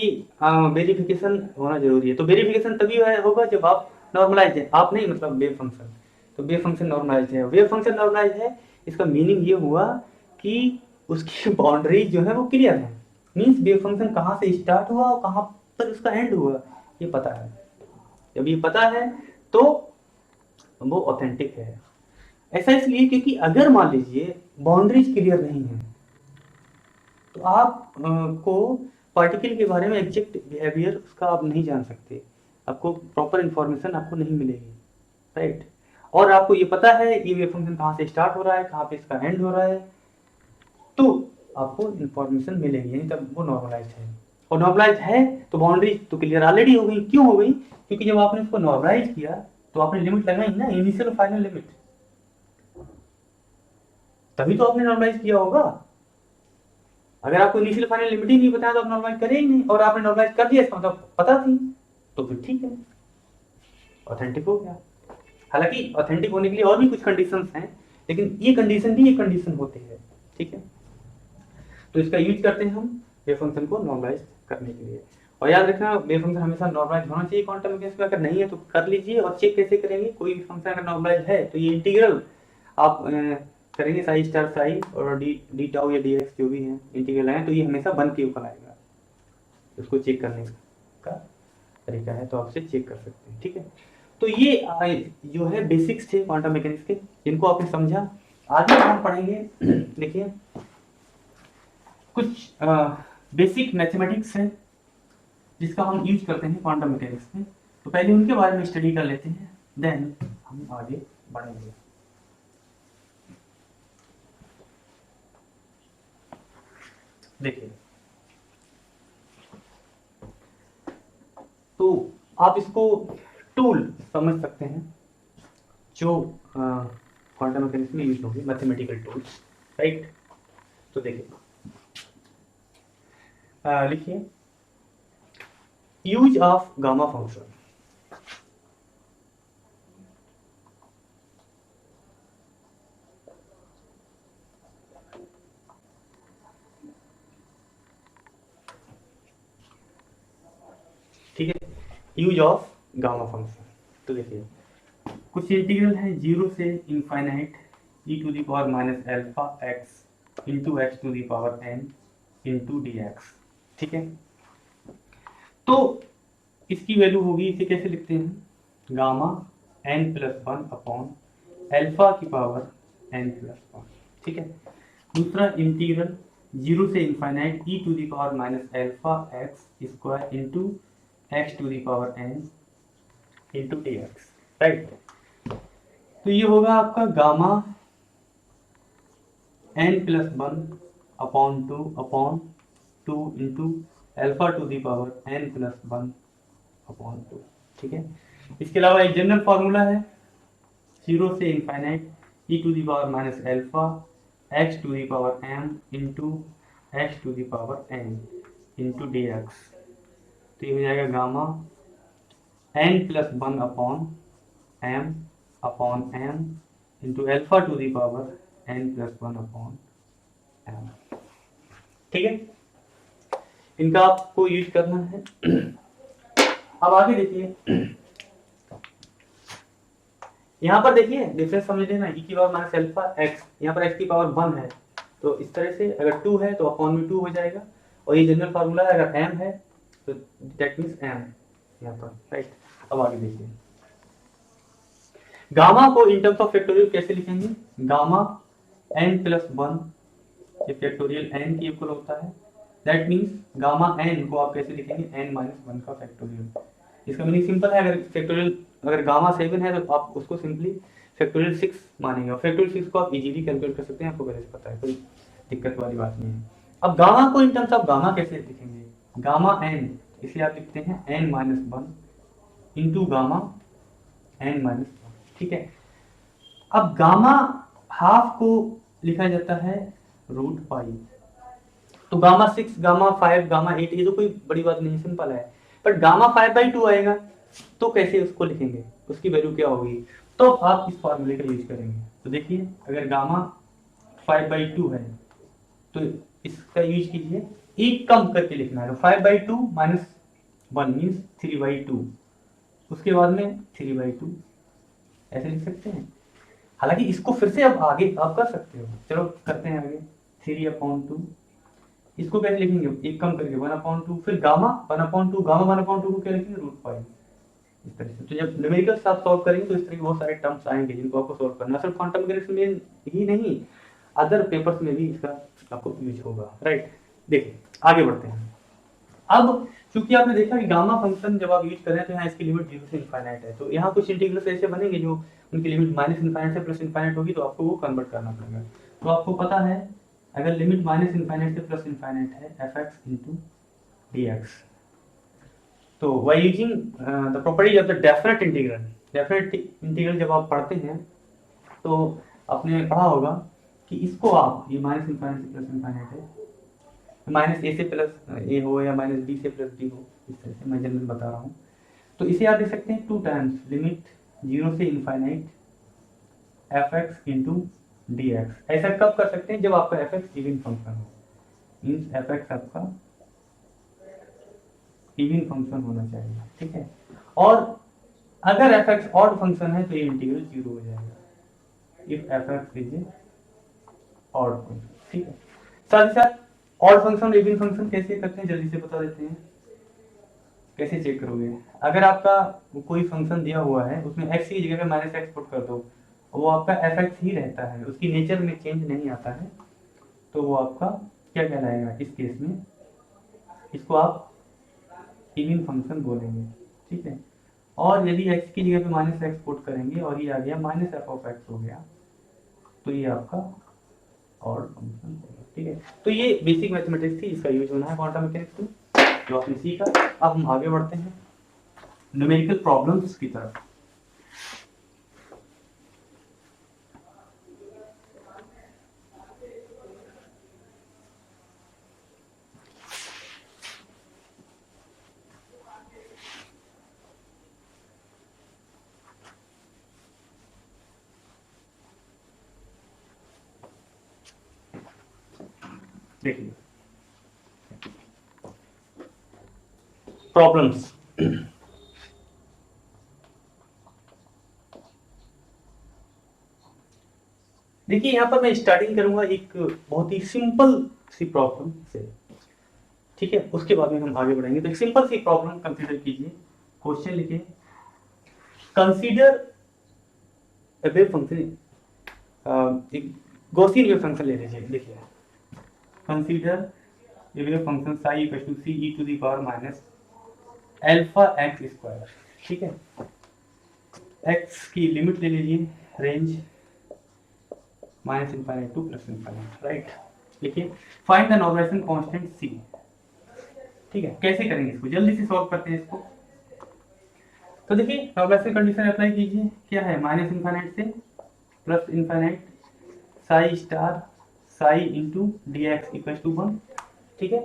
वेरिफिकेशन होना जरूरी है। तो वेरिफिकेशन तभी होगा जब आप नॉर्मलाइज है, आप नहीं मतलब वेव फंक्शन, तो वेव फंक्शन नॉर्मलाइज्ड है। वेव फंक्शन नॉर्मलाइज्ड है, इसका मीनिंग ये हुआ कि उसकी बाउंड्रीज जो है वो क्लियर है, मीन्स वेव फंक्शन कहाँ से स्टार्ट हुआ और कहाँ पर उसका एंड हुआ ये पता है। जब ये पता है तो वो ऑथेंटिक है। ऐसा इसलिए क्योंकि अगर मान लीजिए बाउंड्रीज क्लियर नहीं है तो आप को पार्टिकल के बारे में एग्जैक्ट बिहेवियर उसका आप नहीं जान सकते, आपको प्रॉपर इंफॉर्मेशन आपको नहीं मिलेगी, राइट। और आपको ये पता है ये वेव फंक्शन कहाँ से स्टार्ट हो रहा है, कहाँ पे इसका एंड हो रहा है, तो आपको इंफॉर्मेशन मिलेगी, यानी तब वो नॉर्मलाइज्ड है। और नॉर्मलाइज्ड है तो बाउंड्रीज तो क्लियर ऑलरेडी हो गई। क्यों हो गई? क्योंकि जब आपने उसको नॉर्मलाइज किया तो आपने लिमिट लगाई ना, इनिशियल और फाइनल लिमिट, तभी तो आपने नॉर्मलाइज किया होगा। अगर आपको इनिशियल फाइनल लिमिट ही नहीं बताया तो आप नॉर्मलाइज करें ही नहीं, और आपने नॉर्मलाइज कर दिया इसका मतलब पता थी, तो फिर ठीक है, ऑथेंटिक हो गया। हालांकि ऑथेंटिक होने के लिए और भी कुछ कंडीशंस हैं, लेकिन ये कंडीशन भी एक कंडीशन होती है, ठीक है। तो इसका यूज करते हैं हम वेव फंक्शन को नॉर्मलाइज करने के लिए। और याद रखना वेव फंक्शन हमेशा नॉर्मलाइज होना चाहिए क्वांटम मैकेनिक्स में, अगर नहीं है तो कर लीजिए। और चेक कैसे करेंगे, कोई भी फंक्शन अगर नॉर्मलाइज है तो ये इंटीग्रल आप करेंगे साई स्टार साई और डी टाउ या डी एक्स जो भी है इंटीग्रल है, तो ये हमेशा बन के ऊपर आएगा। उसको चेक करने का तरीका है, तो आपसे चेक कर सकते हैं, ठीक है। तो ये जो है बेसिक्स थे क्वांटम मैकेनिक्स के, जिनको आपने समझा। आगे हम पढ़ेंगे देखिए कुछ बेसिक मैथमेटिक्स है जिसका हम यूज करते हैं क्वांटम मैकेनिक्स में, तो पहले उनके बारे में स्टडी कर लेते हैं, देन हम आगे बढ़ेंगे। देखिए तो आप इसको टूल समझ सकते हैं जो क्वांटम मैकेनिक्स में यूज होंगे, मैथमेटिकल टूल्स, राइट। तो देखिए लिखिए यूज ऑफ गामा फंक्शन। ठीक है, यूज ऑफ गामा फंक्शन। तो देखिए कुछ इंटीग्रल है 0 से infinite e to the power minus alpha x into x to the power n into D x, ठीक है। तो इसकी वैल्यू होगी, इसे कैसे लिखते हैं, gamma n plus one upon alpha की पावर n प्लस वन, ठीक है। दूसरा इंटीग्रल 0 से infinite e to the power minus alpha x square into x to the power n into D x, right. तो ये होगा आपका gamma n plus one upon two into alpha to the power n plus one upon two, ठीक है। इसके अलावा एक general formula है 0 से infinite e to the power minus alpha x to the power m into x to the power n into D x. तो ये हो जाएगा gamma n plus one upon m into alpha to the power n plus one upon m, ठीक है। इनका आपको use करना है। अब आगे देखिए यहाँ पर देखिए डिफरेंस समझ लेना, e की पावर माइनस एल्फा एक्स, यहाँ पर x की पावर 1 है, तो इस तरह से अगर 2 है तो अपॉन में 2 हो जाएगा, और ये जनरल फार्मूला है, अगर m है तो दैट मीन्स m यहाँ पर, राइट। अब आगे देखिए गामा को इन टर्म्स ऑफ फैक्टोरियल कैसे लिखेंगे, गामा n प्लस वन, ये फैक्टोरियल n की इक्वल होता है, दैट मीन्स गामा n को आप कैसे लिखेंगे, n माइनस वन का फैक्टोरियल। इसका मीनिंग सिंपल है, अगर फैक्टोरियल अगर गामा 7 है तो आप उसको सिंपली फैक्टोरियल 6 मानेंगे, और फैक्टोरियल 6 को आप इजीली कैलकुलेट कर सकते हैं, आपको पहले से पता है, कोई दिक्कत वाली बात नहीं है। अब गामा को इन टर्म्स ऑफ गामा कैसे लिखेंगे, गामा n, इसलिए आप लिखते हैं n minus one into gamma n minus one, ठीक है। अब गामा हाफ को लिखा जाता है रूट पाई, तो गामा 6 गामा 5 गामा 8 ये तो कोई बड़ी बात नहीं, सिंपल है। बट गामा 5/2 आएगा तो कैसे उसको लिखेंगे, उसकी वैल्यू क्या होगी, तो आप इस फॉर्मूले का यूज करेंगे। तो देखिए अगर गामा 5/2 है तो इसका यूज कीजिए, एक कम करके लिखना है, तो 5/2 माइनस 1 मीन्स 3/2, उसके बाद में 3/2 ऐसे लिख सकते हैं। हालांकि इसको फिर से अब आगे आप कर सकते हो, चलो करते हैं आगे। 3/2 इसको कैसे लिखेंगे, एक कम करके 1/2, फिर गामा 1/2, गामा 1/2 को क्या लिखेंगे √5, इस तरह से। तो जब न्यूमेरिकल्स आप सॉल्व करेंगे तो इस तरह के बहुत सारे टर्म्स आएंगे जिनको आपको सॉल्व करना है, सिर्फ क्वांटम मैकेनिक्स में ही नहीं, अदर पेपर्स में भी इसका आपको यूज होगा, राइट। देखिए आगे बढ़ते हैं। अब चूंकि आपने देखा कि गामा फंक्शन जब आप यूज कर रहे हैं तो यहाँ इसकी लिमिट 0 से इनफाइनाइट है, तो यहाँ कुछ इंटीग्रल्स ऐसे बनेंगे जो उनकी लिमिट -∞ से +∞ होगी, तो आपको वो कन्वर्ट करना पड़ेगा। तो आपको पता है अगर लिमिट -∞ से +∞ है f(x) into dx, तो by using the property of the definite integral जब आप पढ़ते हैं तो आपने पढ़ा होगा कि इसको आप ये -∞ से +∞ है, -a से +a हो या -b से +b हो, इस तरह से मैं जनरल बता रहा हूँ। तो इसे आप देख सकते हैं 2 टाइम्स लिमिट 0 से इनफाइनाइट f(x) into dx। ऐसा कब कर सकते हैं, जब आपका f(x) इवन फंक्शन हो, मीन्स f(x) आपका इवन फंक्शन होना चाहिए, ठीक है। और अगर f(x) ऑड फंक्शन है तो ये इंटीग्रल 0 हो जाएगा, if f(x) is a odd function, ठीक है। साथ ही साथ ऑड फंक्शन और इवन फंक्शन कैसे करते हैं जल्दी से बता देते हैं। कैसे चेक करोगे, अगर आपका कोई फंक्शन दिया हुआ है उसमें x की जगह पे -x पुट कर दो, वो आपका f(x) ही रहता है, उसकी नेचर में चेंज नहीं आता है, तो वो आपका क्या कहलाएगा इस केस में, इसको आप इवन फंक्शन बोलेंगे, ठीक है। और यदि x की जगह पे -x पुट करेंगे और ये आ गया -f(x) हो गया, तो ये आपका ऑड फंक्शन होगा, ठीक है। तो ये बेसिक मैथमेटिक्स थी, इसका यूज होना है क्वांटम मैकेनिक्स में, जो आपने सीखा। अब हम आगे बढ़ते हैं न्यूमेरिकल प्रॉब्लम्स की तरफ। देखिए प्रॉब्लम्स, देखिए यहाँ पर मैं स्टार्टिंग करूंगा एक बहुत ही सिंपल सी प्रॉब्लम से, ठीक है। उसके बाद में हम आगे बढ़ेंगे। तो एक सिंपल सी प्रॉब्लम कंसीडर कीजिए, क्वेश्चन लिखिए, कंसीडर ए वेव फंक्शन, एक गॉसियन वेव फंक्शन ले लीजिए, देखिए consider a wave function psi equal to c e⁻⁻ α(x²), ठीक है। x की लिमिट ले लीजिए, रेंज -∞ टू +∞, राइट। लिखिए find the normalization constant c, ठीक है। कैसे करेंगे इसको, जल्दी से सॉल्व करते हैं इसको। तो देखिए नॉर्मलाइजेशन कंडीशन अप्लाई कीजिए, क्या है -∞ से +∞ psi star psi into dx equal to 1, ठीक है।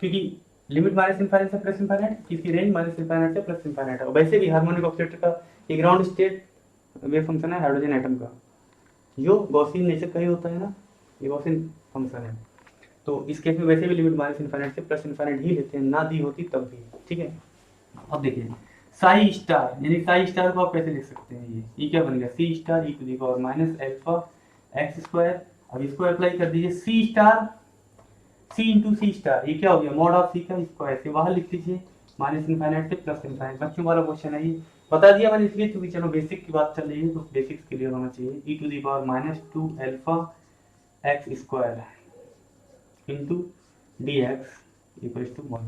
क्योंकि लिमिट -∞ से +∞, इसकी रेंज -∞ से +∞ है। वैसे भी हार्मोनिक ऑसिलेटर का ये ग्राउंड स्टेट वेव फंक्शन है हाइड्रोजन एटम का, जो गॉसियन नेचर का ही होता है ना, ये गॉसियन फंक्शन है। तो इस केस में वैसे भी लिमिट -∞ से +∞ ही लेते हैं, ना दी होती तब भी, ठीक है। अब देखिए साई स्टार, यानी साई स्टार को आप कैसे लिख सकते हैं, ये क्या बन गया c⁻⁻x²। अब इसको अप्लाई कर दीजिए c स्टार c इंटू सी स्टार, ये क्या हो गया मॉड ऑफ c का स्क्वायर, से बाहर लिख लीजिए -∞ से +∞। बच्चों वाला क्वेश्चन है ये, बता दिया मैंने इसलिए क्योंकि चलो बेसिक की बात चल रही है तो बेसिक्स क्लियर होना चाहिए। e⁻⁻2α(x² into dx equal to 1,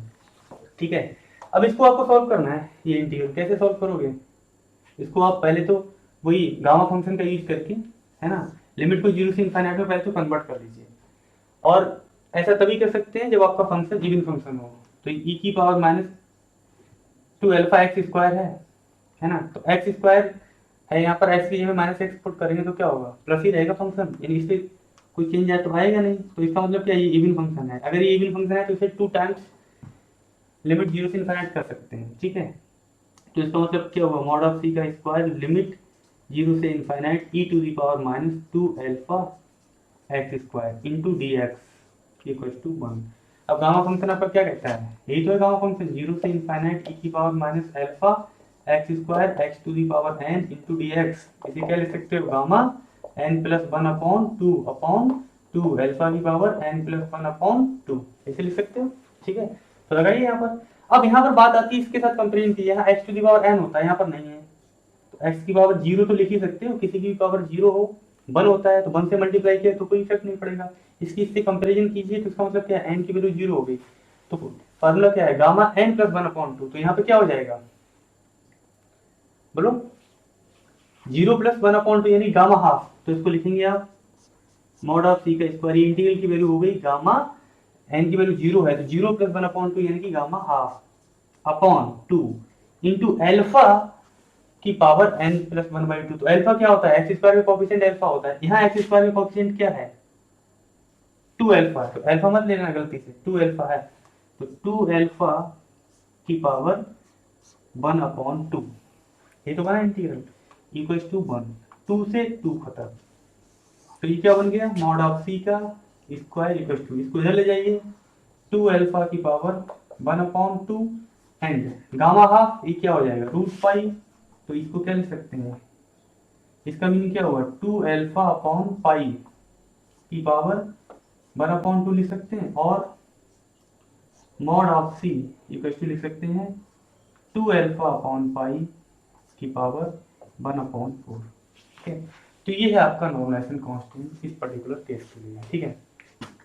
ठीक है। अब इसको आपको सॉल्व करना है, ये इंटीग्रल कैसे सॉल्व करोगे, इसको आप पहले तो वही गामा फंक्शन का यूज करके, है ना, लिमिट को 0 से इनफाइनाइट में पहले तो कन्वर्ट कर लीजिए। और ऐसा तभी कर सकते हैं जब आपका फंक्शन इवन फंक्शन हो, तो e⁻²α(x² है ना, तो x² है यहाँ पर, x की जगह -x पुट करेंगे तो क्या होगा प्लस ही रहेगा फंक्शन, यानी इससे कोई चेंज आए तो आएगा नहीं, तो इसका मतलब क्या ये इवन फंक्शन है। अगर ये इवन फंक्शन है तो इसे 2 टाइम्स लिमिट 0 से इनफाइनाइट कर सकते हैं, ठीक है। तो इसका मतलब क्या होगा मॉड ऑफ c का स्क्वायर लिमिट 0 से infinite e⁻²2α(x² into dx equal to 1। अब गामा फंक्शन आपका क्या कहता है, यही तो है गामा फंक्शन, 0 से infinite e⁻∝ X square X to the power N into D X, इसे क्या लिख सकते हो gamma N plus one upon two alpha की power N plus one upon two, ऐसे लिख सकते हो। ठीक है, तो लगाइए यहाँ पर। अब यहाँ पर बात आती है इसके साथ कंपेरिजन की, यहाँ x to the power n होता है, यहाँ पर नहीं है, तो एक्स की पावर जीरो तो लिख ही सकते हो, किसी की पावर जीरो हो, वन होता है तो वन से मल्टीप्लाई किया तो कोई इफेक्ट नहीं पड़ेगा। इसकी इससे कंपेरिजन कीजिए तो इसका मतलब क्या है, एन की वैल्यू जीरो हो गई, तो फार्मूला क्या है gamma N plus one upon two, तो यहाँ पे क्या हो जाएगा बोलो, zero plus one upon two यानी गामा हाफ, तो इसको लिखेंगे आप मॉड ऑफ सी का स्क्वायर, इंटीग्रल की वैल्यू हो गई गामा एन की वैल्यू जीरो है तो zero plus one upon two यानी कि gamma half upon two into alpha की power N plus one by two. तो एल्फा क्या होता है, एक्स स्क्वायर का कोफिशिएंट एल्फा होता है, यहाँ एक्स स्क्वायर का कोफिशिएंट क्या है टू एल्फा, तो एल्फा मत लेना गलती से, टू एल्फा है, तो टू एल्फा की पावर वन अपॉन टू, ये तो बना integral equal to one, two से टू खत्म, तो ये क्या बन गया मॉड ऑफ सी का स्क्वायर इक्वल टू, इसको इधर ले जाइए टू अल्फा की power one upon to and gamma half, ये क्या हो जाएगा रूट पाई, तो इसको क्या लिख सकते हैं, इसका मीनिंग क्या होगा टू अल्फा अपॉन पाई की पावर वन अपॉन टू लिख सकते हैं, और mod of c equal to लिख सकते हैं टू अल्फा अपॉन पाई की पावर वन अपॉन फोर। ठीक है, तो ये है आपका नॉर्मलाइजेशन कांस्टेंट इस पर्टिकुलर केस के लिए। ठीक है,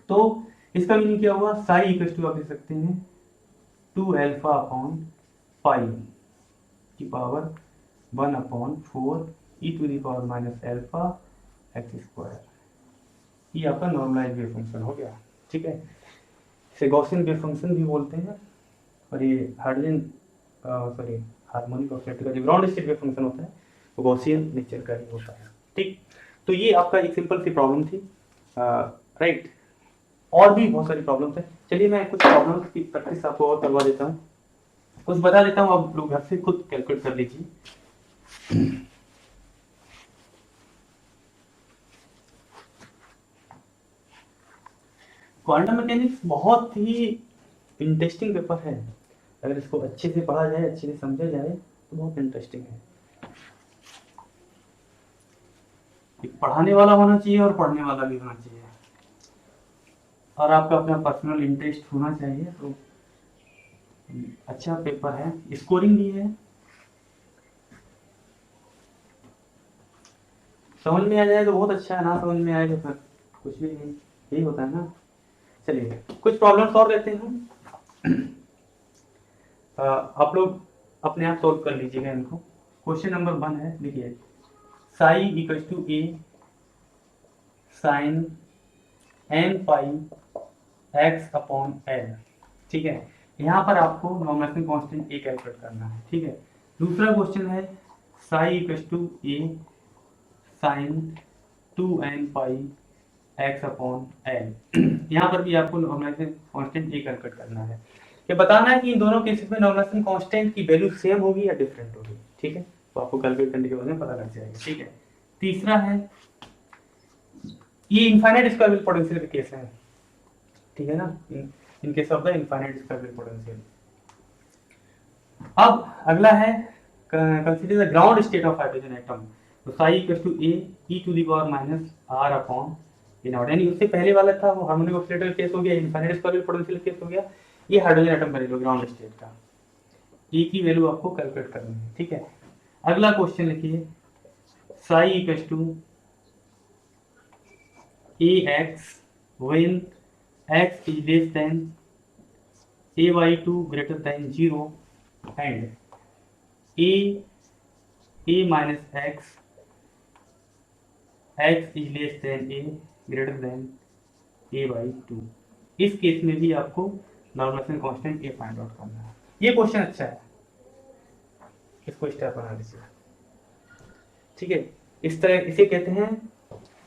तो इसका मीनिंग क्या हुआ, साई इक्वल टू आप लिख सकते हैं टू अल्फा अपॉन पाई की power one upon four e to the power minus alpha x square, ये आपका नॉर्मलाइज्ड वेव फंक्शन हो गया। ठीक है, इसे गॉसियन वेव फंक्शन भी बोलते हैं, और ये हार्मोनिक ऑसिलेटर का जो ग्राउंड स्टेट वेव फंक्शन होता है वो गॉसियन नेचर का ही होता है। ठीक, तो ये आपका एक सिंपल सी प्रॉब्लम थी, राइट, और भी बहुत सारी प्रॉब्लम्स है। चलिए मैं कुछ प्रॉब्लम्स की प्रैक्टिस आपको और करवा देता हूँ, कुछ बता देता हूँ, आप लोग घर से खुद कैलकुलेट कर लीजिए। क्वांटम मैकेनिक्स बहुत ही इंटरेस्टिंग पेपर है, अगर इसको अच्छे से पढ़ा जाए, अच्छे से समझा जाए तो बहुत इंटरेस्टिंग है। एक पढ़ाने वाला होना चाहिए और पढ़ने वाला भी होना चाहिए, और आपका अपना पर्सनल इंटरेस्ट होना चाहिए, तो अच्छा पेपर है, स्कोरिंग भी है, समझ में आ जाए तो बहुत अच्छा है, ना समझ में आए तो फिर कुछ भी नहीं, यही होता है ना। चलिए कुछ प्रॉब्लम्स और लेते हैं, आप लोग अपने आप सॉल्व कर लीजिएगा इनको। क्वेश्चन नंबर 1 है, देखिए psi equal to A sine N pi x upon l. ठीक है, यहाँ पर आपको नॉर्मलाइजेशन कांस्टेंट ए कैलकुलेट करना है। ठीक है, दूसरा क्वेश्चन है psi equal to A sine two N pi x upon L. यहाँ पर भी आपको नॉर्मलाइजेशन कांस्टेंट ए कैलकुलेट करना है, ये बताना है कि इन दोनों केसेस में नॉर्मलाइजेशन कांस्टेंट की वैल्यू सेम होगी या डिफरेंट होगी। ठीक है, तो आपको कैलकुलेट करने के बाद में पता लग जाएगा। ठीक है, तीसरा है ये इनफाइनाइट स्क्वायर पोटेंशियल के केस है, ठीक है ना, in case of the infinite square potential. अब अगला है consider the ground state of hydrogen atom, तो psi equal to A E to the power minus R upon A naught, यानी उससे पहले वाला था वो हार्मोनिक ऑसिलेटर केस हो गया, इनफाइनाइट स्क्वायर पोटेंशियल केस हो गया, ये हाइड्रोजन एटम का ले ग्राउंड स्टेट का, ई की वैल्यू आपको कैलकुलेट करनी है। ठीक है, अगला क्वेश्चन लिखिए psi equal to A X when X is less than A by two greater than zero and A minus X X is less than A greater than A by two. इस case में भी आपको normalisation constant A find out करना है। ये question अच्छा है, इसको स्टेप बना लीजिए। ठीक है, इस तरह इसे कहते हैं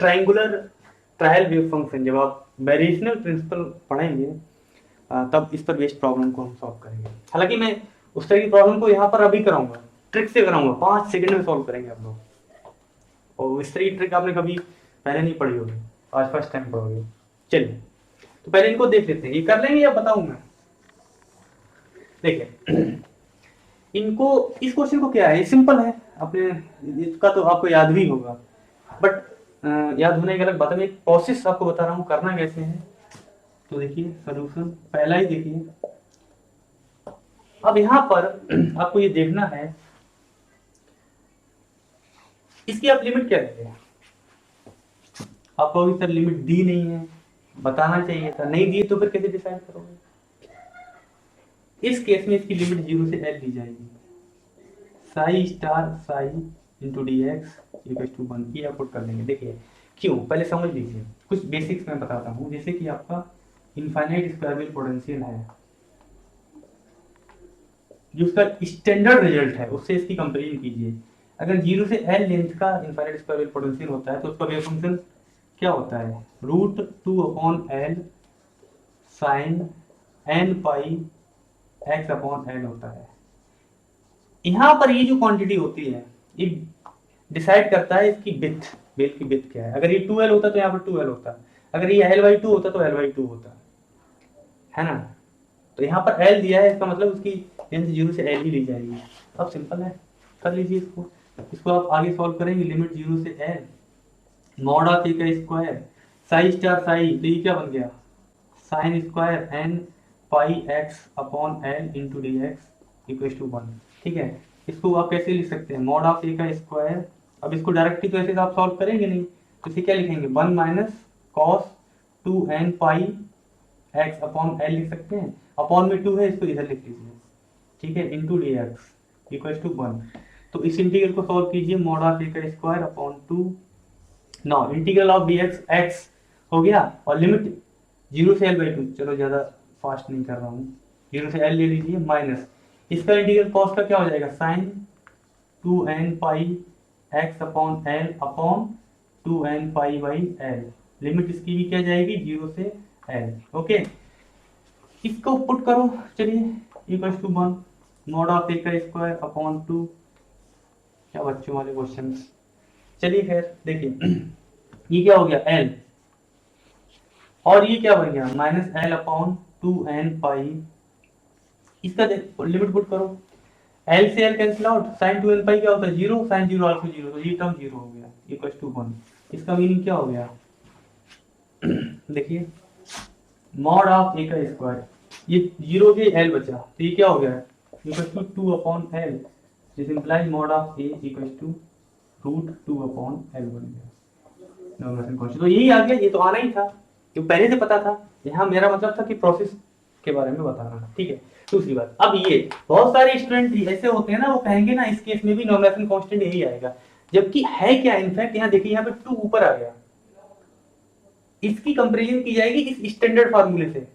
ट्रायंगुलर ट्रायल वेव फंक्शन। जब आप वेरिएशनल प्रिंसिपल पढ़ेंगे तब इस पर बेस्ड प्रॉब्लम को हम सॉल्व करेंगे। हालांकि मैं उस तरह की प्रॉब्लम को यहाँ पर अभी कराऊंगा, ट्रिक से कराऊंगा, 5 सेकंड में सॉल्व करेंगे आप लोग, और इस तरह की ट्रिक आपने कभी पहले नहीं पढ़ी होगी, आज फर्स्ट टाइम पढ़ोगे। चलिए तो पहले इनको देख लेते हैं, ये कर लेंगे या बताऊं मैं। देखिए इनको, इस क्वेश्चन को क्या है, ये सिंपल है, अपने इसका तो आपको याद भी होगा, बट याद होने की अलग बात है, मैं एक प्रोसेस आपको बता रहा हूँ करना कैसे है। तो देखिए सोल्यूशन पहला ही देखिए, अब यहाँ पर आपको ये देखना है इसकी आप लिमिट क्या देंगे। आपको अभी सर लिमिट दी नहीं है, बताना चाहिए था, नहीं दिए तो फिर कैसे डिसाइड करोगे। इस केस में इसकी लिमिट 0 से l ली जाएगी, psi star psi into D X equal to 1, ये आप पुट कर लेंगे। देखिए क्यों, पहले समझ लीजिए, कुछ बेसिक्स मैं बताता हूँ। जैसे कि आपका इनफाइनाइट स्क्वायर वेव पोटेंशियल है, जो उसका स्टैंडर्ड रिजल्ट है उससे इसकी कंपेरिजन कीजिए। अगर 0 से l लेंथ का इनफाइनाइट स्क्वायर वेव पोटेंशियल होता है तो उसका वेव फंक्शन क्या होता है, √2/l sign n pi x/l होता है। यहाँ पर ये जो क्वांटिटी होती है ये डिसाइड करता है इसकी विड्थ, बेल की विड्थ क्या है। अगर ये 2l होता तो यहाँ पर 2l होता, अगर ये l/2 होता तो l/2 होता, है ना। तो यहाँ पर l दिया है, इसका मतलब उसकी लेंथ 0 से l ही ली जाएगी। अब सिंपल है, कर लीजिए इसको। इसको आप आगे सॉल्व करेंगे, लिमिट 0 से l मॉड ऑफ a का स्क्वायर साई स्टार साई, तो ये क्या बन गया, sine square n pi x/l into D X equal to 1। ठीक है, इसको आप कैसे लिख सकते हैं, मॉड ऑफ a का स्क्वायर। अब इसको डायरेक्टली तो ऐसे आप सॉल्व करेंगे नहीं, तो इसे क्या लिखेंगे, 1 minus cos 2n pi x/l लिख सकते हैं, अपॉन में 2 है, इसको इधर लिख लीजिए। ठीक है, into D X equal to 1। तो इस इंटीग्रल को सॉल्व कीजिए, मॉड ऑफ a का square upon 2, now integral of dx x हो गया, और लिमिट 0 से l/2, चलो ज़्यादा फास्ट नहीं कर रहा हूँ, 0 से l ले लीजिए, माइनस इसका इंटीग्रल कॉस का क्या हो जाएगा, sine 2n pi x/l upon 2n pi by l, limit इसकी भी क्या जाएगी 0 से l। ओके, इसको पुट करो, चलिए equal to 1 mod of a का स्क्वायर अपॉन 2, क्या बच्चों वाले क्वेश्चन। चलिए खैर देखिए ये क्या हो गया l, और ये क्या बन गया minus l upon 2n pi, इसका लिमिट पुट करो, l से l cancel out, sine 2n pi क्या होता है 0, साइन 0 आल्सो 0, तो ये टर्म 0 हो गया इक्वल टू 1। इसका मीनिंग क्या हो गया देखिए, मॉड ऑफ a का स्क्वायर, ये 0 के l बचा, तो ये क्या हो गया equal to 2/l, this implies mod of a equal to √2/l बन गया। तो यही आ गया, ये तो आना ही था, ये पहले से पता था। यहाँ मेरा मतलब था कि प्रोसेस के बारे में बताना, ठीक है। दूसरी बात, अब ये बहुत सारे स्टूडेंट ऐसे होते हैं ना, वो कहेंगे ना इस केस में भी नॉर्मलाइजेशन कांस्टेंट यही आएगा, जबकि है क्या, इनफैक्ट यहाँ देखिए, यहाँ पे 2 ऊपर आ गया, इसकी कंपेरिजन की जाएगी इस स्टैंडर्ड फार्मूले से,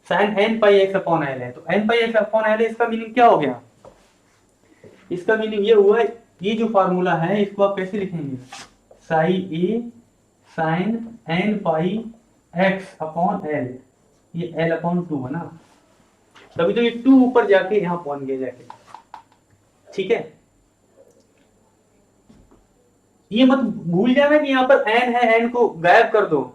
साइन n पाई x/l है, तो n पाई x/l है, इसका मीनिंग क्या हो गया, इसका मीनिंग ये हुआ, ये जो फार्मूला है इसको आप कैसे लिखेंगे, psi a sine n pi x/l, ये l/2 है ना, तभी तो ये 2 ऊपर जाके यहाँ पहुंच गया जाके। ठीक है, ये मत भूल जाना कि यहाँ पर n है, n को गायब कर दो,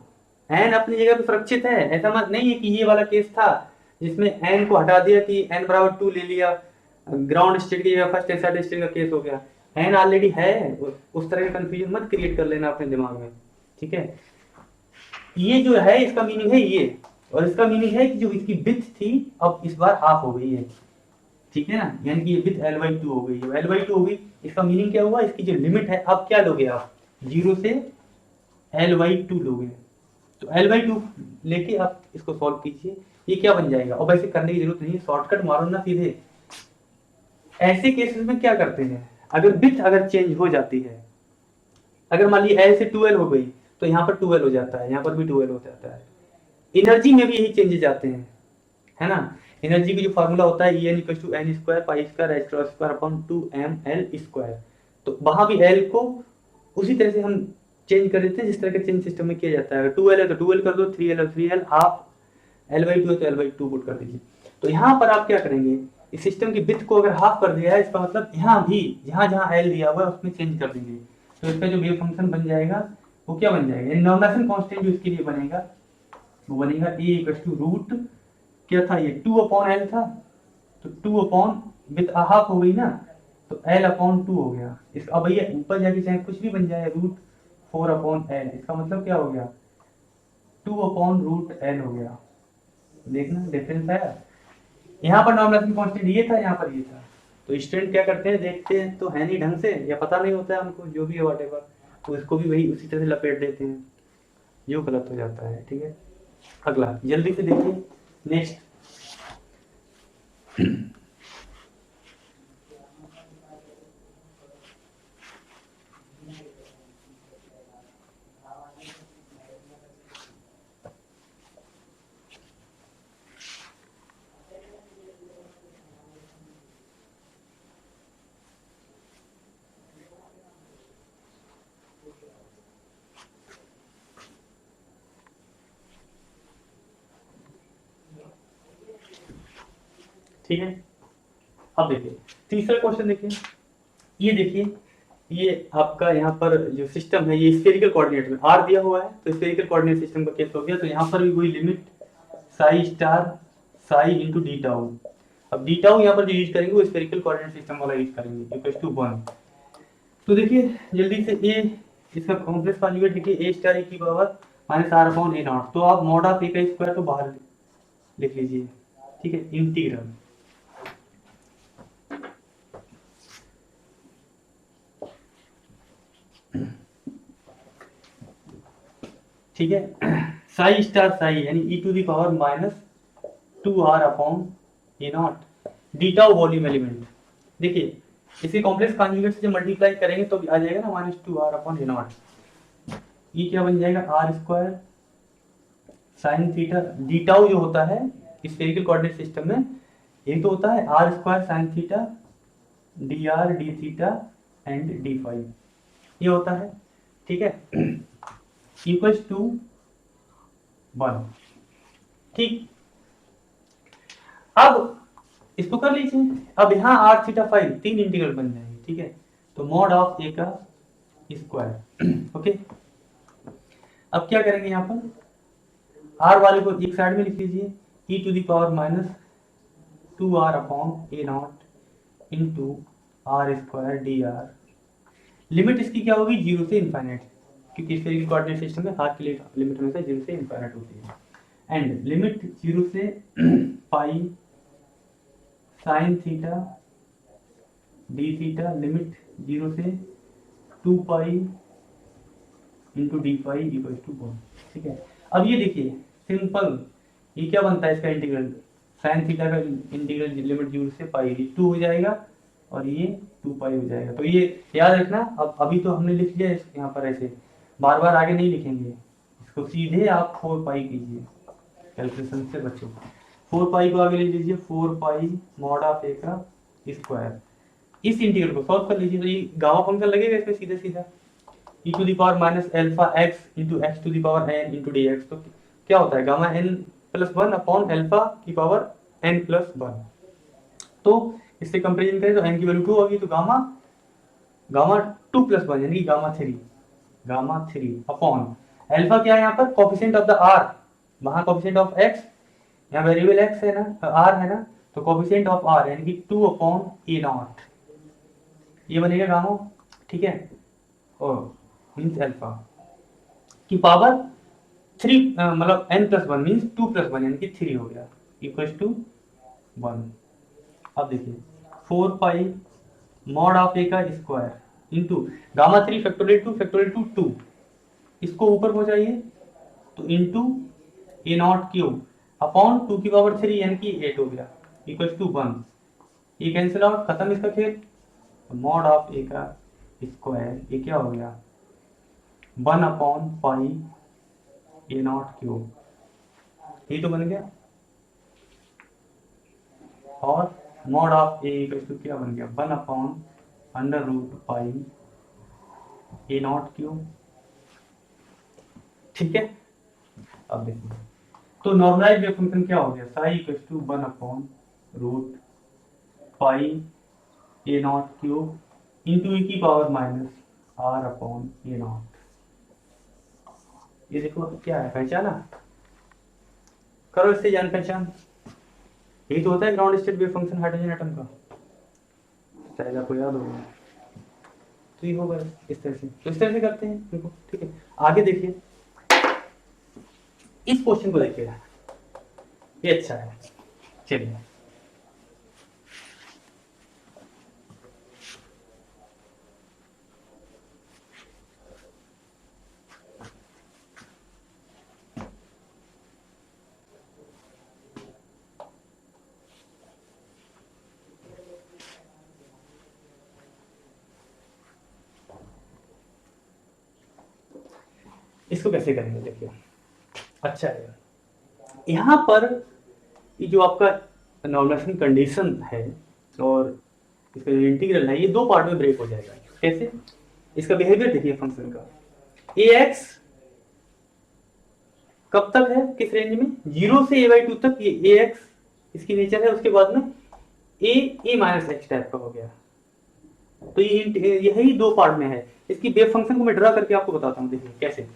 n अपनी जगह पे सुरक्षित है। ऐसा मत नहीं है कि ये वाला केस था जिसमें n को हटा दिया कि n बराबर 2 ले लिया, ग्राउंड स्टेट की जगह फर्स्ट एक्साइटेड स्टेट का केस हो गया, n ऑलरेडी है, उस तरह का कंफ्यूजन मत क्रिएट कर लेना अपने दिमाग में। ठीक है, ये जो है इसका मीनिंग है ये, और इसका मीनिंग है कि जो इसकी विड्थ थी अब इस बार हाफ हो गई है। ठीक है ना, यानी कि ये विड्थ l/2 हो गई, l/2 हो गई, इसका मीनिंग क्या हुआ, इसकी जो लिमिट है अब क्या लोगे आप, 0 से l/2 लोगे, तो l/2 लेके आप इसको सॉल्व कीजिए, ये क्या बन जाएगा। और वैसे करने की जरूरत नहीं है, शॉर्टकट मारो ना सीधे। ऐसे केसेस में क्या करते हैं, अगर विड्थ अगर चेंज हो जाती है, अगर मान ली l से 2l हो गई तो यहाँ पर 2l हो जाता है, यहाँ पर भी 2l हो जाता है। एनर्जी में भी यही चेंजेस आते हैं, है ना। एनर्जी की जो फार्मूला होता है En = n² pi square h²/2ml², तो वहां भी l को उसी तरह से हम चेंज कर देते हैं जिस तरह के चेंज सिस्टम में किया जाता है। अगर 2l है तो 2l कर दो, 3l है तो 3l, हाफ l/2 है तो l/2 पुट कर दीजिए। तो यहाँ पर आप क्या करेंगे, इस सिस्टम की विड्थ को अगर हाफ कर दिया है, इसका मतलब यहाँ भी जहाँ जहाँ l दिया हुआ है उसमें चेंज कर देंगे, तो इसका जो वेव फंक्शन बन जाएगा वो क्या बन जाएगा, नॉर्मलाइजेशन कांस्टेंट जो इसके लिए बनेगा वो बनेगा a = रूट क्या था, ये 2/l था, तो 2/l विथ हाफ हो गई ना, तो एल अपॉन टू हो गया। इस अब भैया ऊपर जाके चाहे कुछ भी बन जाए, रूट फोर अपॉन एल, इसका मतलब क्या हो गया, टू अपॉन रूट एल हो गया। देखना डिफरेंस है, यहाँ पर नॉर्मलाइजेशन कांस्टेंट ये था, यहाँ पर ये था। तो स्टूडेंट क्या करते हैं, देखते हैं तो है नहीं ढंग से, या पता नहीं होता है उनको, जो भी है वॉटेवर, तो इसको भी वही उसी तरह से लपेट देते हैं, जो गलत हो जाता है। ठीक है, अगला जल्दी से देखिए नेक्स्ट। ठीक है, अब देखिए तीसरा क्वेश्चन देखिए, ये देखिए, ये आपका यहाँ पर जो सिस्टम है ये स्फेरिकल कोऑर्डिनेट में आर दिया हुआ है, तो स्फेरिकल कोऑर्डिनेट सिस्टम का केस हो गया। तो यहाँ पर भी कोई limit Sai star psi into d tau, अब डी टाउ यहाँ पर जो यूज करेंगे वो स्फेरिकल कोऑर्डिनेट सिस्टम वाला यूज करेंगे, इक्वल टू 1। तो देखिए जल्दी से ए, इसका कॉम्प्लेक्स कॉन्जुगेट लिखिए, ए स्टार ए की power minus R upon A naught, तो आप मॉड ऑफ ए का स्क्वायर तो बाहर लिख लीजिए। ठीक है, इंटीग्रल, ठीक है, साई स्टार साई यानी E to the power minus two R upon A naught, D tau volume element. देखिए इसी कॉम्प्लेक्स कॉन्जुगेट से जब मल्टीप्लाई करेंगे तो आ जाएगा ना minus two R upon A naught, ये क्या बन जाएगा R square sine theta, D tau जो होता है स्फेरिकल कोऑर्डिनेट सिस्टम में ये तो होता है R square sine theta D R D theta and D phi, ये होता है। ठीक है, इक्वल्स टू 1। ठीक, अब इसको कर लीजिए, अब यहाँ आर थीटा फाइव तीन इंटीग्रल बन जाएंगे। ठीक है, तो मॉड ऑफ ए का स्क्वायर। ओके, अब क्या करेंगे, यहाँ पर आर वाले को एक साइड में लिख लीजिए, E to the power minus two R upon A naught into R square D R, limit इसकी क्या होगी, जीरो से इनफाइनाइट, क्योंकि स्फेरिकल कोऑर्डिनेट सिस्टम में आर की लिमिट हमेशा जीरो से इनफाइनाइट होती है, एंड लिमिट जीरो से pi sine theta D theta, limit zero से two pi into D phi equal to 1। ठीक है, अब ये देखिए सिंपल, ये क्या बनता है इसका इंटीग्रल, साइन थीटा का इंटीग्रल लिमिट जीरो से पाई, ये 2 हो जाएगा और ये 2 पाई हो जाएगा। तो ये याद रखना, अब अभी तो हमने लिख लिया यहाँ पर, ऐसे बार बार आगे नहीं लिखेंगे इसको, सीधे आप 4 पाई कीजिए कैलकुलेशन से बच्चों, 4 पाई को आगे ले लीजिए, 4 पाई मॉड ऑफ ए का स्क्वायर, इस इंटीग्रल को सॉल्व कर लीजिए, तो ये गामा फंक्शन लगेगा इसमें सीधा सीधा, e to the power minus alpha X into x to the power N into D x, तो क्या होता है gamma N plus 1 upon alpha की पावर एन प्लस 1। तो इससे कंपेरिजन करें तो एन की वैल्यू 2 होगी, तो गामा गामा 2 प्लस 1 यानी गामा 3 अपॉन एल्फा क्या है यहाँ पर, कोफिशिएंट ऑफ द आर, वहां कोफिशिएंट ऑफ एक्स, यहाँ वेरिएबल एक्स है ना, आर है ना, तो कोफिशिएंट ऑफ आर यानी कि 2 अपॉन ए नॉट, ये बनेगा गामा। ठीक है, और मीन्स एल्फा की पावर 3, मतलब n प्लस 1 मीन्स 2 प्लस 1 यानी कि 3 हो गया, इक्वल टू 1। अब देखिए 4 पाई मॉड ऑफ ए का स्क्वायर इंटू गामा 3 फैक्टोरियल 2, इसको ऊपर पहुंचाइए तो इंटू ए नॉट क्यूब अपॉन 2 की पावर 3 यानी कि 8 हो गया, इक्वल टू 1। ये कैंसिल आउट, खत्म इसका खेल, मॉड ऑफ ए का स्क्वायर ये क्या हो गया 1 upon pi A naught cube, ये तो बन गया, और mod of A equal to क्या बन गया 1 upon under root pi A naught cube. ठीक है, अब देखिए तो नॉर्मलाइज वेव फंक्शन क्या हो गया, psi equal to 1 upon root pi A naught cube into E की power minus R upon A naught. ये देखो क्या है, पहचाना, करो इससे जान पहचान, यही तो होता है ground state wave function hydrogen atom का। शायद आपको याद होगा। तो ये होगा इस तरह से, तो इस तरह से करते हैं देखो, ठीक है। आगे देखिए, इस क्वेश्चन को देखिएगा, ये अच्छा है। चलिए, इसको कैसे करेंगे देखिए, अच्छा है। यहाँ पर ये जो आपका नॉर्मलाइजेशन कंडीशन है और इसका जो इंटीग्रल है, ये दो पार्ट में ब्रेक हो जाएगा। कैसे? इसका बिहेवियर देखिए फंक्शन का, ए एक्स कब तक है, किस रेंज में, 0 से a/2 तक, ये ए एक्स इसकी नेचर है। उसके बाद में ए माइनस एक्स टाइप का हो गया। तो ये यही दो पार्ट में है। इसकी वेव फंक्शन को मैं ड्रा करके आपको बताता हूँ, देखिए कैसे।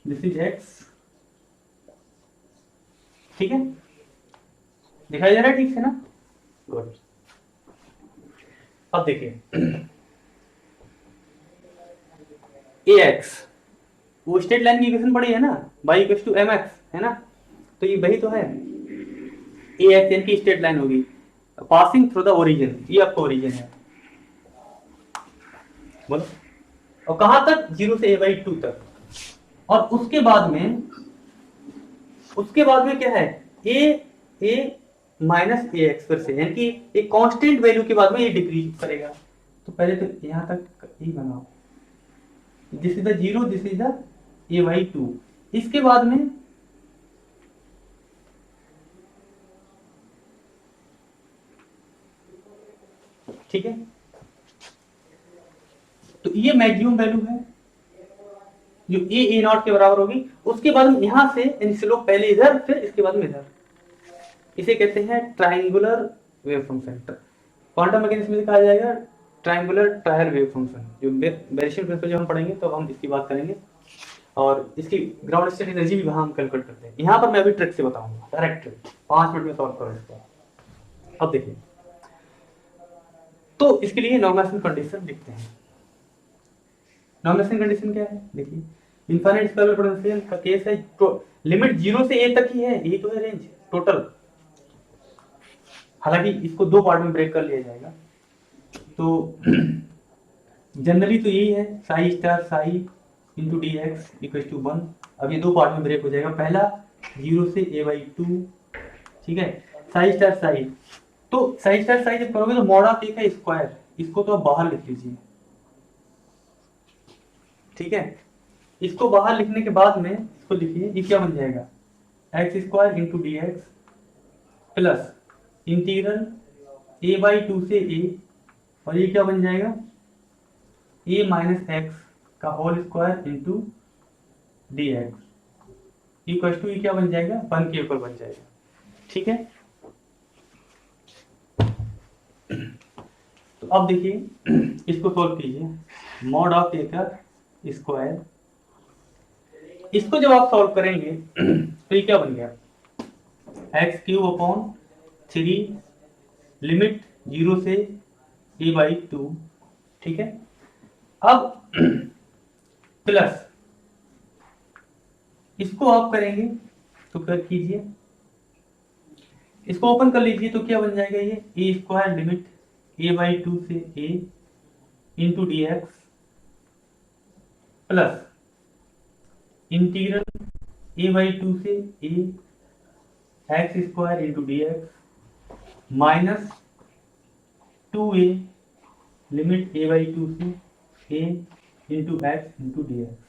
दिस इज एक्स, ठीक है, दिखाई दे रहा है ठीक से ना? गुड। अब देखिए ए एक्स, वो स्ट्रेट लाइन की इक्वेशन पड़ी है ना, y इक्वल्स टू mx, है ना? तो ये वही तो है, ए एक्स यानी कि स्ट्रेट लाइन होगी पासिंग थ्रू द ओरिजिन, ये आपका ओरिजिन है, बोलो। और कहां तक, 0 से a/2 तक। और उसके बाद में क्या है, ए माइनस ए एक्स फिर से, यानी कि एक कांस्टेंट वैल्यू के बाद में ये डिक्रीज करेगा। तो पहले तो यहां तक ही बनाओ, this is the 0, this is the a/2। इसके बाद में ठीक है, तो ये मैक्सिमम वैल्यू है जो ए नॉट के बराबर होगी। उसके बाद में यहां से यानी स्लोप पहले इधर, फिर इसके बाद में इधर, इसे कहते हैं triangular wave function. Quantum mechanics में कहा जाएगा ट्रायंगुलर ट्रायल वेव फंक्शन। जो बेरिशियन प्रिंसिपल जो हम पढ़ेंगे तो हम इसकी बात करेंगे, और इसकी ग्राउंड स्टेट एनर्जी भी वहां हम कैलकुलेट करते हैं। यहाँ पर मैं अभी ट्रिक से बताऊंगा, डायरेक्ट ट्रिक, 5 मिनट में सॉल्व करो इसको। अब देखिए, तो इसके लिए नॉर्मलाइजेशन कंडीशन लिखते हैं। नॉर्मलाइजेशन कंडीशन क्या है, देखिए इनफाइनाइट स्केलर पोटेंशियल का केस है, तो लिमिट 0 से a तक ही है, यही तो है रेंज टोटल। हालांकि इसको दो पार्ट में ब्रेक कर लिया जाएगा, तो जनरली तो यही है, psi star psi into D X equal to 1। अब ये दो पार्ट में ब्रेक हो जाएगा, पहला 0 से a/2, ठीक है, साई स्टार साई। तो साई स्टार साई जब करोगे तो मॉड ऑफ ए का स्क्वायर, इसको तो आप बाहर लिख लीजिए, ठीक है। इसको बाहर लिखने के बाद में इसको लिखिए, ये क्या बन जाएगा, x² into D X plus integral a/2 से a, और ये क्या बन जाएगा, a माइनस एक्स का whole square into D X equal to, ये क्या बन जाएगा, 1 के ऊपर बन जाएगा, ठीक है। तो अब देखिए इसको सॉल्व कीजिए, मॉड ऑफ ए का स्क्वायर, इसको जब आप सॉल्व करेंगे तो ये क्या बन गया, x³ लिमिट 0 से a/2, ठीक है। अब प्लस इसको आप करेंगे तो कर कीजिए, इसको ओपन कर लीजिए तो क्या बन जाएगा, ये a² लिमिट a/2 से a into D X plus integral a/2 से a x² into D x minus 2a limit a/2 से a into x into D x.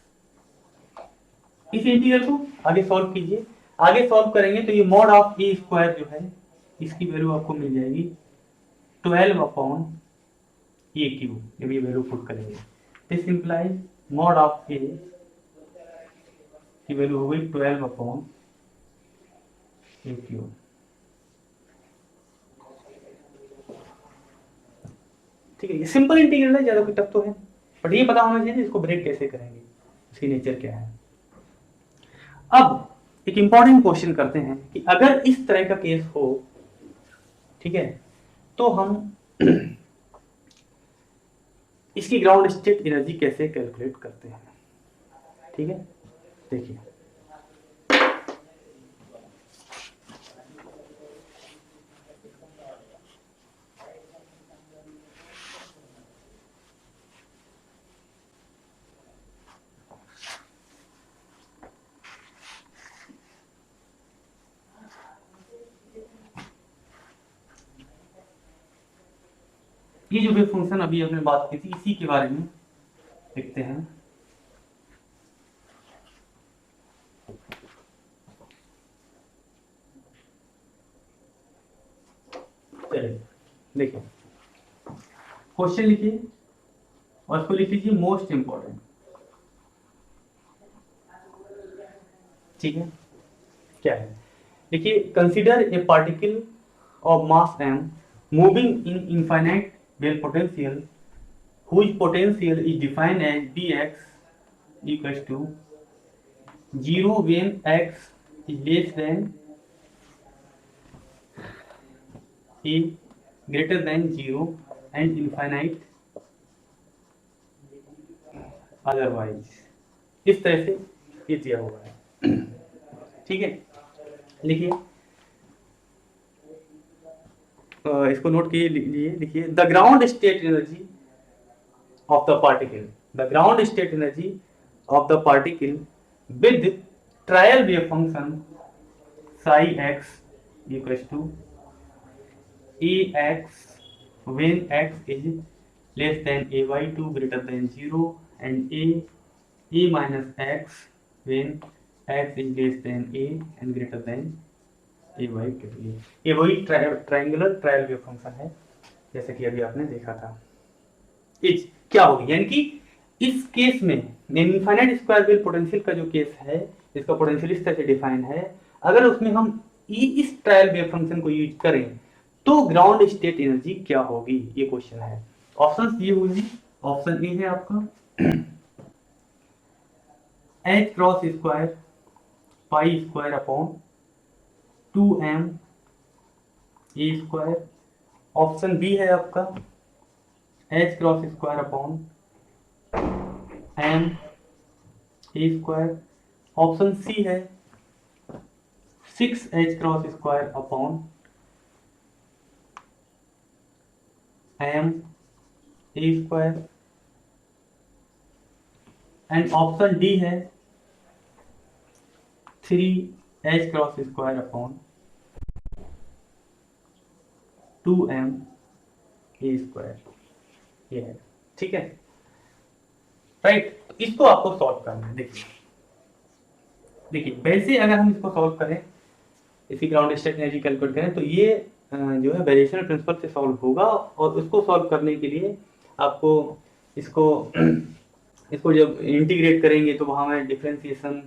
इस इंटीग्रल को आगे सॉल्व कीजिए, आगे सॉल्व करेंगे तो ये मॉड ऑफ ए स्क्वायर जो है, इसकी वैल्यू आपको मिल जाएगी 12/a³। जब ये वैल्यू पुट करेंगे दिस इंप्लाइज मॉड ऑफ ए की वैल्यू हो गई 12/a³। ठीक है, ये सिंपल इंटीग्रल है, ज्यादा कोई टफ तो है, बट ये पता होना चाहिए इसको ब्रेक कैसे करेंगे, इसकी नेचर क्या है। अब एक इंपॉर्टेंट क्वेश्चन करते हैं कि अगर इस तरह का केस हो, ठीक है, तो हम इसकी ग्राउंड स्टेट एनर्जी कैसे कैलकुलेट करते हैं। ठीक है, देखिए ये जो वेव फंक्शन अभी हमने बात की थी, इसी के बारे में लिखते हैं। चलिए देखिए, क्वेश्चन लिखिए और इसको लिख लीजिए मोस्ट इंपॉर्टेंट। ठीक है, क्या है, देखिए, consider A particle of mass m moving in infinite well potential whose potential is defined as dx equals to 0 when x is less than a greater than 0 and infinite otherwise। इस तरह से ये दिया हुआ है। ठीक है, लिखिए, इसको नोट कीजिए, लिखिए the ground state energy of the particle, the ground state energy of the particle with trial wave function psi x equals to ax when x is less than a by 2 greater than 0 and a minus x when x is less than a and greater than a by 2। ये वही triangular trial wave function है जैसे कि अभी आपने देखा था। Is क्या होगी, यानी कि इस केस में इनफाइनाइट स्क्वायर वेल पोटेंशियल का जो केस है, इसका पोटेंशियल इस तरह से डिफाइन है, अगर उसमें हम इस ट्रायल वेव फंक्शन को यूज करें तो ग्राउंड स्टेट एनर्जी क्या होगी, ये क्वेश्चन है। ऑप्शंस दिए हुए हैं, ऑप्शन ए है आपका H cross square pi square upon 2m A square. Option B है आपका H cross square upon M A square. Option C है 6h cross square upon M A square. And option D है 3h cross square upon 2m A square. ये है, ठीक है, right. इसको आपको सॉल्व करना है। देखिए देखिए, वैसे अगर हम इसको सॉल्व करें, इसकी ग्राउंड स्टेट एनर्जी कैलकुलेट करें, तो ये जो है वेरिएशन प्रिंसिपल से सॉल्व होगा। और उसको सॉल्व करने के लिए आपको इसको इसको जब इंटीग्रेट करेंगे तो वहाँ में डिफरेंशिएशन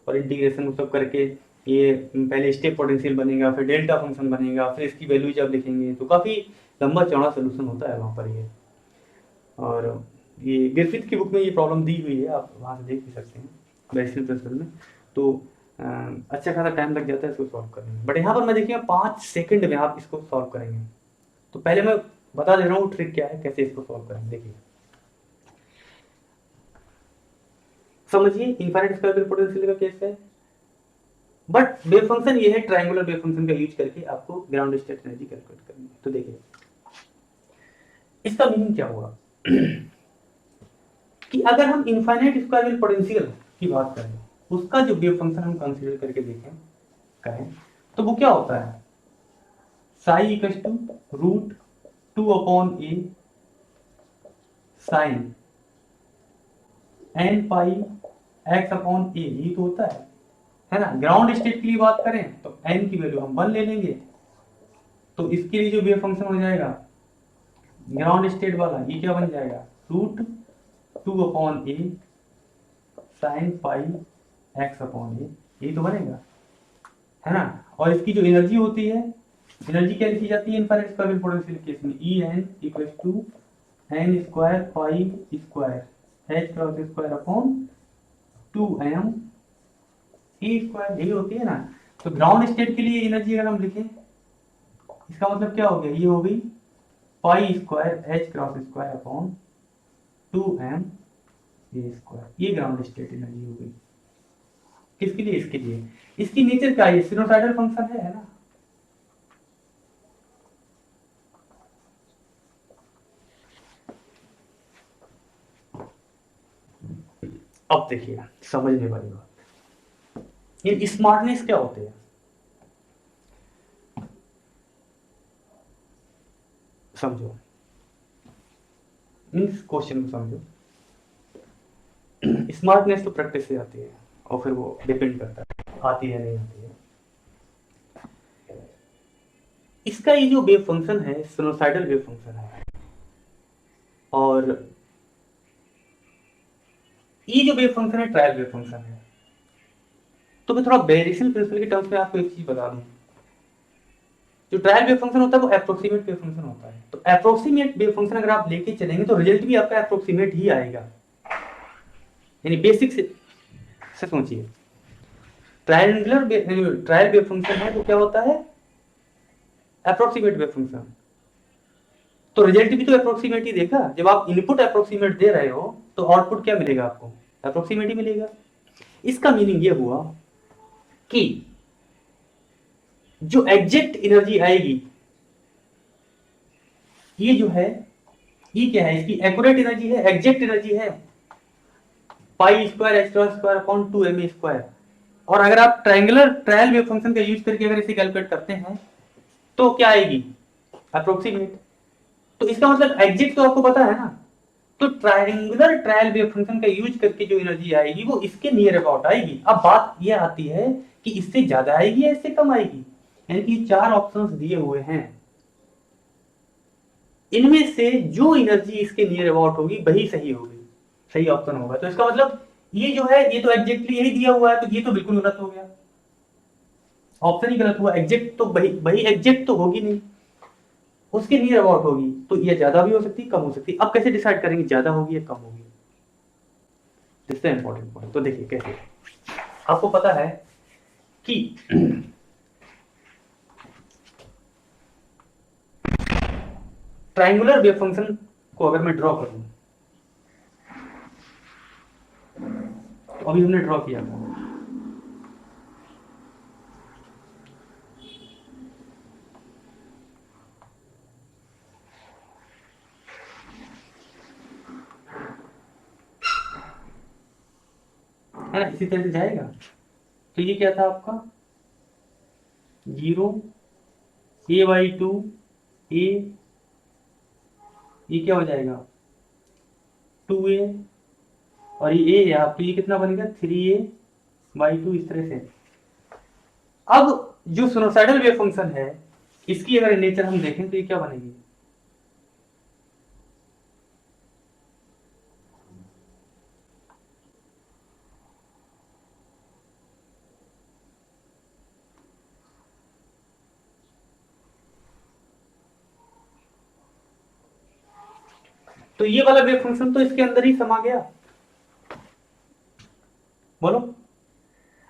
और इंटीग्रेशन सब करके ये पहले स्टेप पोटेंशियल बनेगा, फिर डेल्टा फंक्शन बनेगा, फिर इसकी वैल्यू जब लिखेंगे तो काफ़ी लंबा चौड़ा सोल्यूशन होता है वहाँ पर ये। और ये ग्रिफिथ की बुक में ये प्रॉब्लम दी हुई है, आप वहाँ से देख भी सकते हैं वेरिएशन प्रिंसिपल में। तो अच्छा खासा टाइम लग जाता है इसको सॉल्व करने में, बट यहाँ पर मैं देखिए 5 सेकंड में आप इसको सॉल्व करेंगे। तो पहले मैं बता दे रहा हूँ ट्रिक क्या है, कैसे इसको सॉल्व करेंगे। देखिए समझिए, इनफाइनाइट स्क्वायर वेव पोटेंशियल का केस है, बट वेव फंक्शन ये है, ट्रायंगुलर वेव फंक्शन का यूज करके आपको ग्राउंड स्टेट एनर्जी कैलकुलेट करनी है। तो देखिए इसका मीनिंग क्या हुआ कि अगर हम इनफाइनाइट स्क्वायर वेव पोटेंशियल की बात करें, उसका जो वेव फंक्शन हम कंसीडर करके देखें करें, तो वो क्या होता है, psi equal to root 2 upon A sine N pi x upon A, ये तो होता है ना। ग्राउंड स्टेट के लिए बात करें तो एन की वैल्यू हम 1 ले लेंगे, तो इसके लिए जो वेव फंक्शन हो जाएगा ग्राउंड स्टेट वाला, ये क्या बन जाएगा, root 2 upon A sine pi x upon A, ये तो बनेगा, है ना। और इसकी जो एनर्जी होती है, एनर्जी क्या लिखी जाती है infinite square wave potential case में, E N equal to N square pi square H cross square upon 2m E square यही होती है ना। तो ग्राउंड स्टेट के लिए एनर्जी अगर हम लिखें, इसका मतलब क्या हो गया, ये हो गई पाई square H cross square upon 2m A square, ये ग्राउंड स्टेट एनर्जी हो गई। किसके लिए, इसके लिए। इसकी नेचर क्या है, सिनुसाइडल फंक्शन है ना। अब देखिए समझने वाली बात, ये स्मार्टनेस क्या होते हैं, समझो इस क्वेश्चन को समझो। स्मार्टनेस तो प्रैक्टिस से आती है और फिर वो डिपेंड करता है आती है नहीं आती है। इसका ये जो वेव फंक्शन है सिनुसाइडल वेव फंक्शन है, और ये जो वेव फंक्शन है ट्रायल वेव फंक्शन है। तो मैं थोड़ा वेरिएशन प्रिंसिपल के टर्म्स में आपको एक चीज बता दूं, जो ट्रायल वेव फंक्शन होता है वो अप्रोक्सीमेट वेव फंक्शन होता है। तो अप्रोक्सीमेट वेव फंक्शन अगर आप लेके चलेंगे तो रिजल्ट भी आपका अप्रोक्सीमेट ही आएगा। यानी बेसिक से सोचिए, ट्रायल वेव फंक्शन है तो क्या होता है, अप्रोक्सीमेट वेव फंक्शन। तो रिजल्ट भी तो अप्रोक्सीमेट ही देगा। जब आप इनपुट अप्रोक्सीमेट दे रहे हो तो आउटपुट क्या मिलेगा आपको, अप्रोक्सीमेट ही मिलेगा। इसका मीनिंग ये हुआ कि जो एग्जैक्ट एनर्जी आएगी, ये जो है ये क्या है, इसकी एक्यूरेट एनर्जी है, एग्जैक्ट एनर्जी है पाई square H square upon 2m square. और अगर आप ट्रायल वेव फंक्शन का यूज करके अगर इसे कैलकुलेट करते हैं तो क्या आएगी, अप्रोक्सीमेट। तो इसका मतलब एग्जैक्ट तो आपको पता है ना। तो ट्रायंगुलर ट्रायल वेव फंक्शन का यूज करके जो एनर्जी आएगी वो इसके नियर अबाउट आएगी। अब बात ये आती है कि इससे ज्यादा आएगी या इससे कम आएगी। यानी कि 4 ऑप्शंस दिए हुए हैं, इनमें से जो एनर्जी इसके नियर अबाउट होगी वही सही होगी, सही ऑप्शन होगा। तो इसका मतलब ये जो है ये तो एग्जैक्टली यही दिया हुआ है, तो ये तो बिल्कुल गलत हो गया, ऑप्शन ही गलत हुआ। एग्जैक्ट तो वही एग्जैक्ट तो होगी नहीं, उसके नियर अबाउट होगी। तो ये ज्यादा भी हो सकती है कम हो सकती है। अब कैसे डिसाइड करेंगे ज्यादा होगी या कम होगी, दिस इज इंपॉर्टेंट पॉइंट। तो देखिए कैसे, आपको पता है कि ट्रायंगुलर वेव फंक्शन को अगर मैं ड्रॉ करूं, तो अभी हमने ड्रॉ किया था, है ना, इसी तरह से जाएगा। तो ये क्या था आपका 0 a/2 a, ये क्या हो जाएगा 2a, और ये a है आप, तो ये कितना बनेगा 3a/2, इस तरह से। अब जो सिनुसाइडल वेव फंक्शन है इसकी अगर नेचर हम देखें तो ये क्या बनेगी, तो ये वाला वेव फंक्शन तो इसके अंदर ही समा गया। बोलो,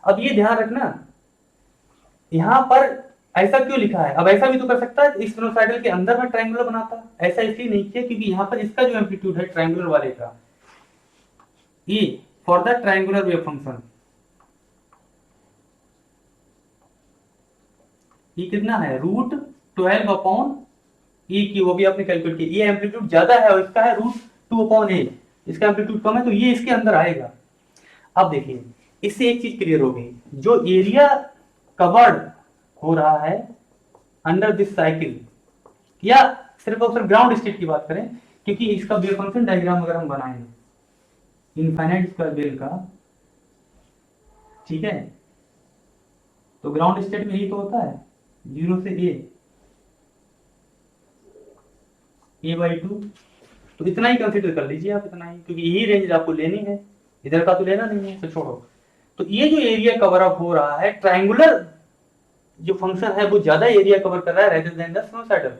अब ये ध्यान रखना यहां पर ऐसा क्यों लिखा है। अब ऐसा भी तो कर सकता है, इस सिनुसाइडल के अंदर में ट्रायंगुलर बनाता, ऐसा इसलिए नहीं किया क्योंकि यहां पर इसका जो एम्पलीट्यूड है ट्रायंगुलर वाले का, ये for the triangular wave function, ये कितना है √12 अपॉन ए की, वो भी आपने कैलकुलेट किया। ये एम्पलीट्यूड ज्यादा है और इसका है √2 अपॉन ए, इसका एम्पलीट्यूड कम है तो ये इसके अंदर आएगा। अब देखिए इससे एक चीज क्लियर हो गई, जो एरिया कवर्ड हो रहा है अंडर दिस साइकिल, या सिर्फ और सिर्फ ग्राउंड स्टेट की बात करें, क्योंकि इसका वेव फंक्शन डायग्राम अगर हम बनाएंगे इनफाइनाइट स्क्वायर बेल का, ठीक है, तो ग्राउंड स्टेट में यही तो होता है 0 से a/2। तो इतना ही कंसीडर कर लीजिए आप, इतना ही, क्योंकि यही रेंज आपको लेनी है, इधर का तो लेना नहीं है, तो छोड़ो। तो ये जो एरिया कवर अप हो रहा है ट्रायंगुलर जो फंक्शन है वो ज्यादा एरिया कवर कर रहा है रेदर देन द सिनुसाइडल।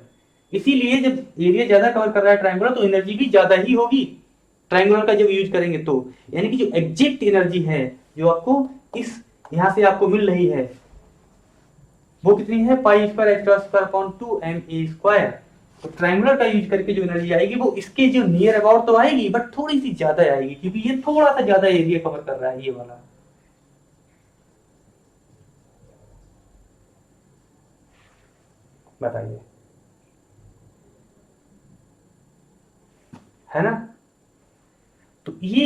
इसीलिए जब एरिया ज्यादा कवर कर रहा है ट्रायंगुलर तो एनर्जी भी ज्यादा ही होगी ट्रायंगुलर का जब यूज करेंगे तो। यानी कि जो एग्जैक्ट एनर्जी है जो आपको इस यहाँ से आपको मिल रही है वो कितनी है, पाई square H cross square upon 2m a²। तो ट्रायंगुलर का यूज करके जो एनर्जी आएगी वो इसके जो नियर अबाउट तो आएगी, बट थोड़ी सी ज्यादा आएगी, क्योंकि ये थोड़ा सा ज्यादा एरिया कवर कर रहा है ये वाला। बताइए, है ना। तो ये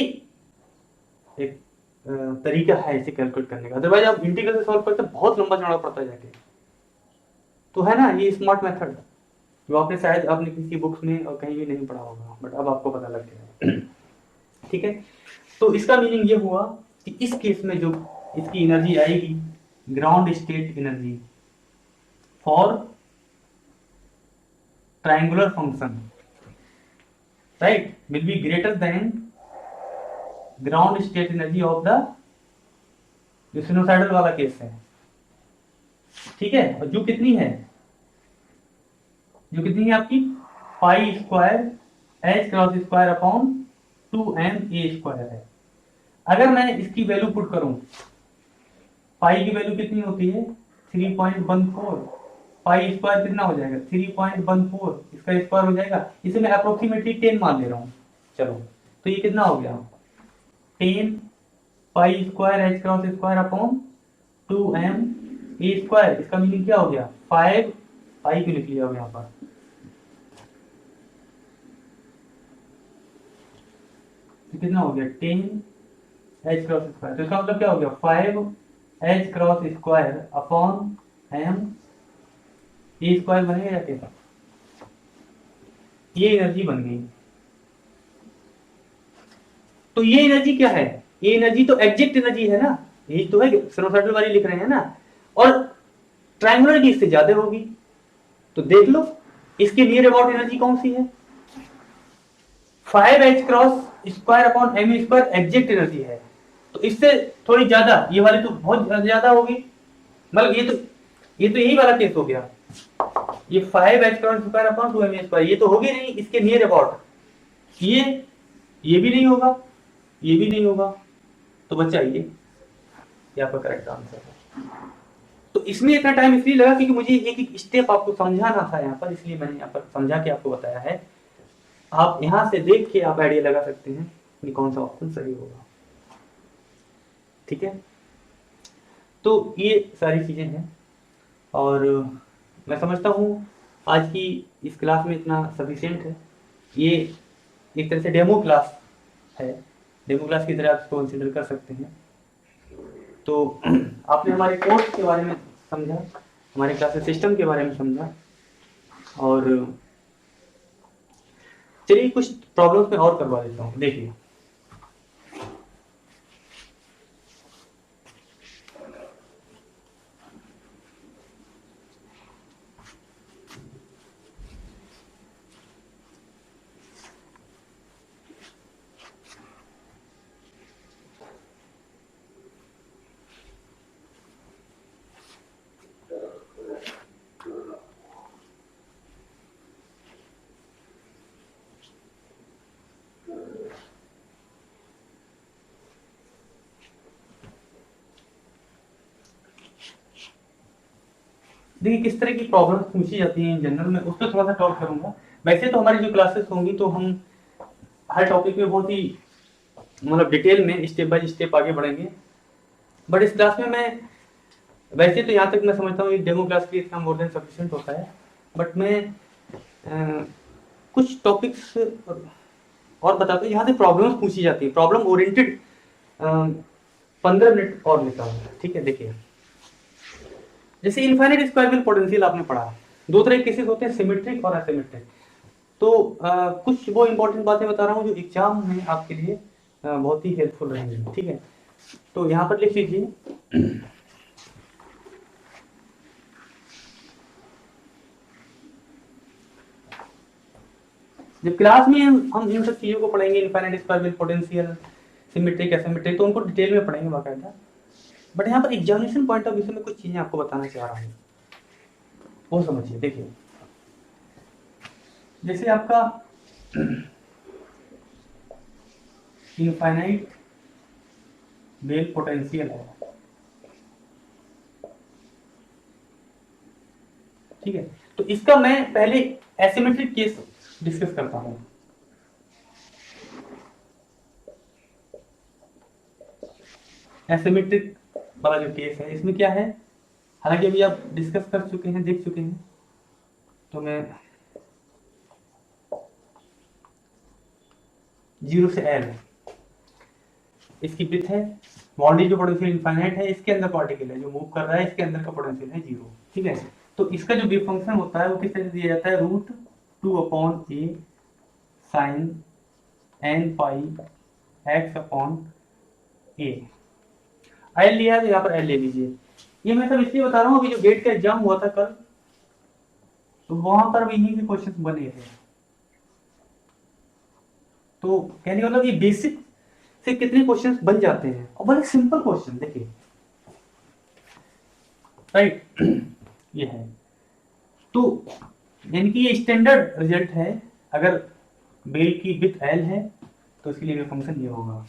एक तरीका है इसे कैलकुलेट करने का। अदरवाइज आप इंटीग्रल से सॉल्व करते बहुत लंबा चौड़ा पड़ता है जाके। तो है ना ये स्मार्ट मेथड, जो आपने शायद आपने किसी बुक्स में और कहीं भी नहीं पढ़ा होगा, बट अब आपको पता लग गया। ठीक है, तो इसका मीनिंग ये हुआ कि इस केस में जो इसकी एनर्जी आएगी, ground state energy for triangular function, right, will be greater than ground state energy of the, जो सिनोसाइडल वाला केस है। ठीक है, और जो कितनी है, जो कितनी है आपकी, पाई square H cross square upon 2m a² है। अगर मैं इसकी वैल्यू पुट करूं, पाई की वैल्यू कितनी होती है 3.14, पाई स्क्वायर कितना हो जाएगा 3.14, इसका स्क्वायर हो जाएगा, इसे मैं अप्रोक्सीमेटली 10 मान ले रहा हूं। चलो, तो ये कितना हो गया 10 पाई square H cross square upon 2m a²। इसका मीनिंग क्या हो गया 5, पाई क्यों लिख लिया यहाँ पर, तो कितना हो गया 10 एच क्रॉस स्क्वायर, तो इसका मतलब क्या हो गया 5 H cross square upon m a² बनेगा या क्या, ये एनर्जी बन गई। तो ये एनर्जी क्या है, ये एनर्जी तो एग्जैक्ट एनर्जी है ना, यही तो है, सिनोसाइडल वाली लिख रहे हैं ना, और ट्रायंगुलर की इससे ज्यादा होगी। तो देख लो इसके नियर अबाउट एनर्जी कौन सी है, 5h cross square upon m² exact energy है। तो इससे थोड़ी ज्यादा, ये वाली तो बहुत ज्यादा होगी, मतलब ये तो यही वाला केस हो गया, ये 5h cross square upon 2m² ये तो होगी नहीं इसके नियर अबाउट, ये भी नहीं होगा, ये भी नहीं होगा, तो बच्चा ये आपका करेक्ट आंसर है। तो इसमें इतना टाइम इसलिए लगा क्योंकि मुझे एक एक स्टेप आपको समझाना था यहाँ पर, इसलिए मैंने यहाँ पर समझा के आपको बताया है। आप यहाँ से देख के आप आइडिया लगा सकते हैं कि कौन सा ऑप्शन सही होगा। ठीक है, तो ये सारी चीजें हैं, और मैं समझता हूँ आज की इस क्लास में इतना सफिशिएंट है। ये एक तरह से डेमो क्लास है, डेमो क्लास की तरह आप इसको कंसिडर कर सकते हैं। तो आपने हमारे कोर्स के बारे में समझा, हमारे क्लासेस सिस्टम के बारे में समझा, और चलिए कुछ प्रॉब्लम्स में और करवा देता हूँ। देखिए, देखिए किस तरह की प्रॉब्लम्स पूछी जाती हैं जनरल में, उस पर थोड़ा सा टॉक करूंगा। वैसे तो हमारी जो क्लासेस होंगी तो हम हर टॉपिक में बहुत ही मतलब डिटेल में स्टेप बाय स्टेप आगे बढ़ेंगे, बट इस क्लास में मैं वैसे तो यहाँ तक मैं समझता हूँ डेमो क्लास के लिए इतना मोर देन सफिशिएंट होता है, बट मैं कुछ टॉपिक्स और बताता हूँ यहाँ से प्रॉब्लम्स पूछी जाती है, प्रॉब्लम ओरिएंटेड 15 मिनट और लेता हूँ। ठीक है, देखिए जैसे इनफाइनाइट स्क्वायरल पोटेंशियल आपने पढ़ा, दो तरह के केसेस होते हैं, सिमेट्रिक और एसिमेट्रिक। तो कुछ वो इंपॉर्टेंट बातें बता रहा हूँ जो एग्जाम में आपके लिए बहुत ही हेल्पफुल रहेंगी। ठीक है, तो यहाँ पर लिख लीजिए जब क्लास में हम इन सब चीजों को पढ़ेंगे, infinite squirrel potential, symmetric asymmetric, तो उनको डिटेल में पढ़ेंगे बाकायदा। बट यहाँ पर एग्जामिनेशन पॉइंट ऑफ व्यू से मैं कुछ चीजें आपको बताना चाह रहा हूँ, वो समझिए। देखिए जैसे आपका इनफाइनाइट वेव पोटेंशियल है, ठीक है, तो इसका मैं पहले एसिमेट्रिक केस डिस्कस करता हूं। एसिमेट्रिक वाला जो केस है इसमें क्या है, हालांकि अभी आप डिस्कस कर चुके हैं, देख चुके हैं, तो मैं 0 से L इसकी ब्रीथ है, बॉडी जो पोटेंशियल इनफाइनाइट है, इसके अंदर पार्टिकल है जो मूव कर रहा है, इसके अंदर का पोटेंशियल है 0, ठीक है। तो इसका जो वेव फंक्शन होता है वो किस तरह से दिया जाता है, √2/a sin n पाई x/a। L लिया तो यहाँ पर L ले लीजिए। ये मैं सब इसलिए बता रहा हूँ, अभी जो गेट का एग्जाम हुआ था कल, तो वहां पर भी इन्हीं के क्वेश्चन बने थे। तो कहने का मतलब ये बेसिक से कितने क्वेश्चंस बन जाते हैं, और बड़े सिंपल क्वेश्चन देखिए, राइट। ये है, तो यानी कि ये स्टैंडर्ड रिजल्ट है। अगर बेल की विथ L है तो इसके लिए फंक्शन ये होगा।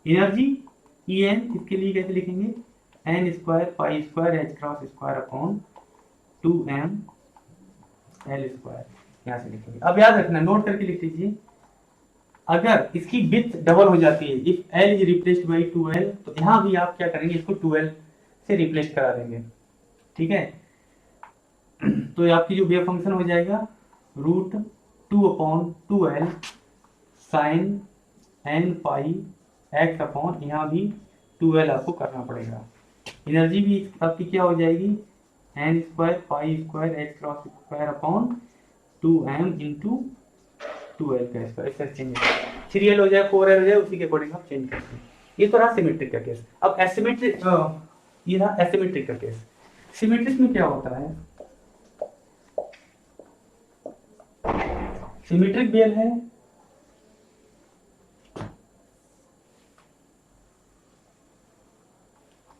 एनर्जी En इसके लिए कैसे लिखेंगे, n square pi square h cross square upon 2m L square, यहाँ से लिखेंगे। अब याद रखना, नोट करके लिख लीजिए, अगर इसकी विथ डबल हो जाती है, if L is replaced by 2L, तो यहाँ भी आप क्या करेंगे, इसको 2L से रिप्लेस करा देंगे, ठीक है। तो आपकी जो वेव फंक्शन हो जाएगा √2/2L साइन n पाई x अपॉन, यहाँ भी 2L आपको करना पड़ेगा। एनर्जी भी आपकी क्या हो जाएगी, n square pi square h cross square upon 2m into 2L का स्क्वायर, ऐसे चेंज 3L हो जाए 4L हो जाए, उसी के अकॉर्डिंग आप चेंज करते हैं। ये तो रहा सिमेट्रिक का केस। अब एसिमेट्रिक, ये रहा एसिमेट्रिक का केस। सिमेट्रिक में क्या होता है, सिमेट्रिक बेल है,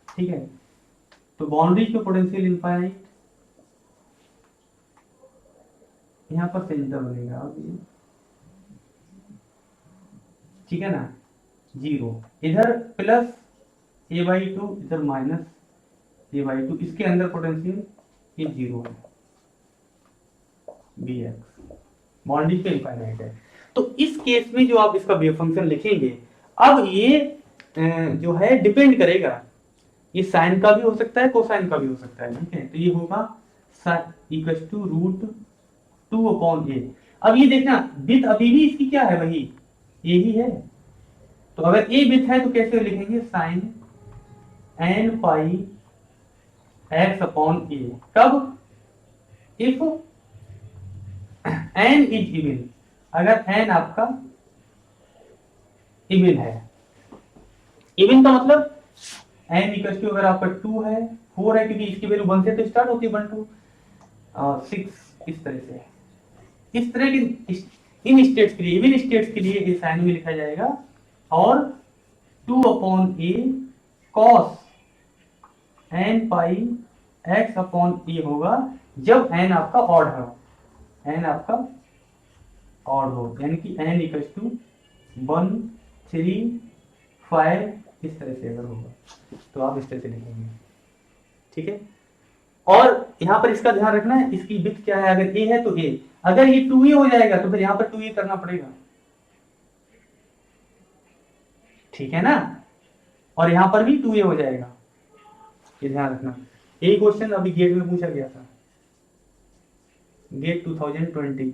ठीक है, तो बाउंड्री पे पोटेंशियल इनफाइनाइट, यहां पर सेंटर बनेगा, ठीक है ना, 0, इधर प्लस a/2, इधर माइनस a/2, इसके अंदर पोटेंशियल ये 0 है, bx, बाउंड्री पे इनफाइनाइट है। तो इस केस में जो आप इसका वेव फंक्शन लिखेंगे, अब ये जो है डिपेंड करेगा, ये साइन का भी हो सकता है, कोसाइन का भी हो सकता है, ठीक है। तो ये होगा इक्वल टू √2/a। अब ये देखना, विथ अभी भी इसकी क्या है, वही यही है। तो अगर a विथ है तो कैसे लिखेंगे, साइन n पाई x/a, कब, इफ n इज इवन, अगर n आपका इवन है। इवन का मतलब n इक्वल टू, अगर आपका 2 है, 4 है, क्योंकि इसकी वैल्यू 1 से तो स्टार्ट होती है, 1 to 6, इस तरह से, इस तरह के इन स्टेट्स के लिए, इवन स्टेट्स के लिए इस साइन में लिखा जाएगा, और 2/a cos n पाई x/a होगा जब n आपका ऑड हो, n आपका ऑड हो, यानी कि n इक्वल टू 1, 3, 5, इस तरह से अगर होगा तो आप इस तरह से लिखेंगे, ठीक है। और यहाँ पर इसका ध्यान रखना है, इसकी विड्थ क्या है, अगर a है तो a, अगर ये 2a हो जाएगा तो फिर यहाँ पर 2a करना पड़ेगा, ठीक है ना, और यहाँ पर भी 2a हो जाएगा, ये ध्यान रखना। यही क्वेश्चन अभी गेट में पूछा गया था, गेट 2020।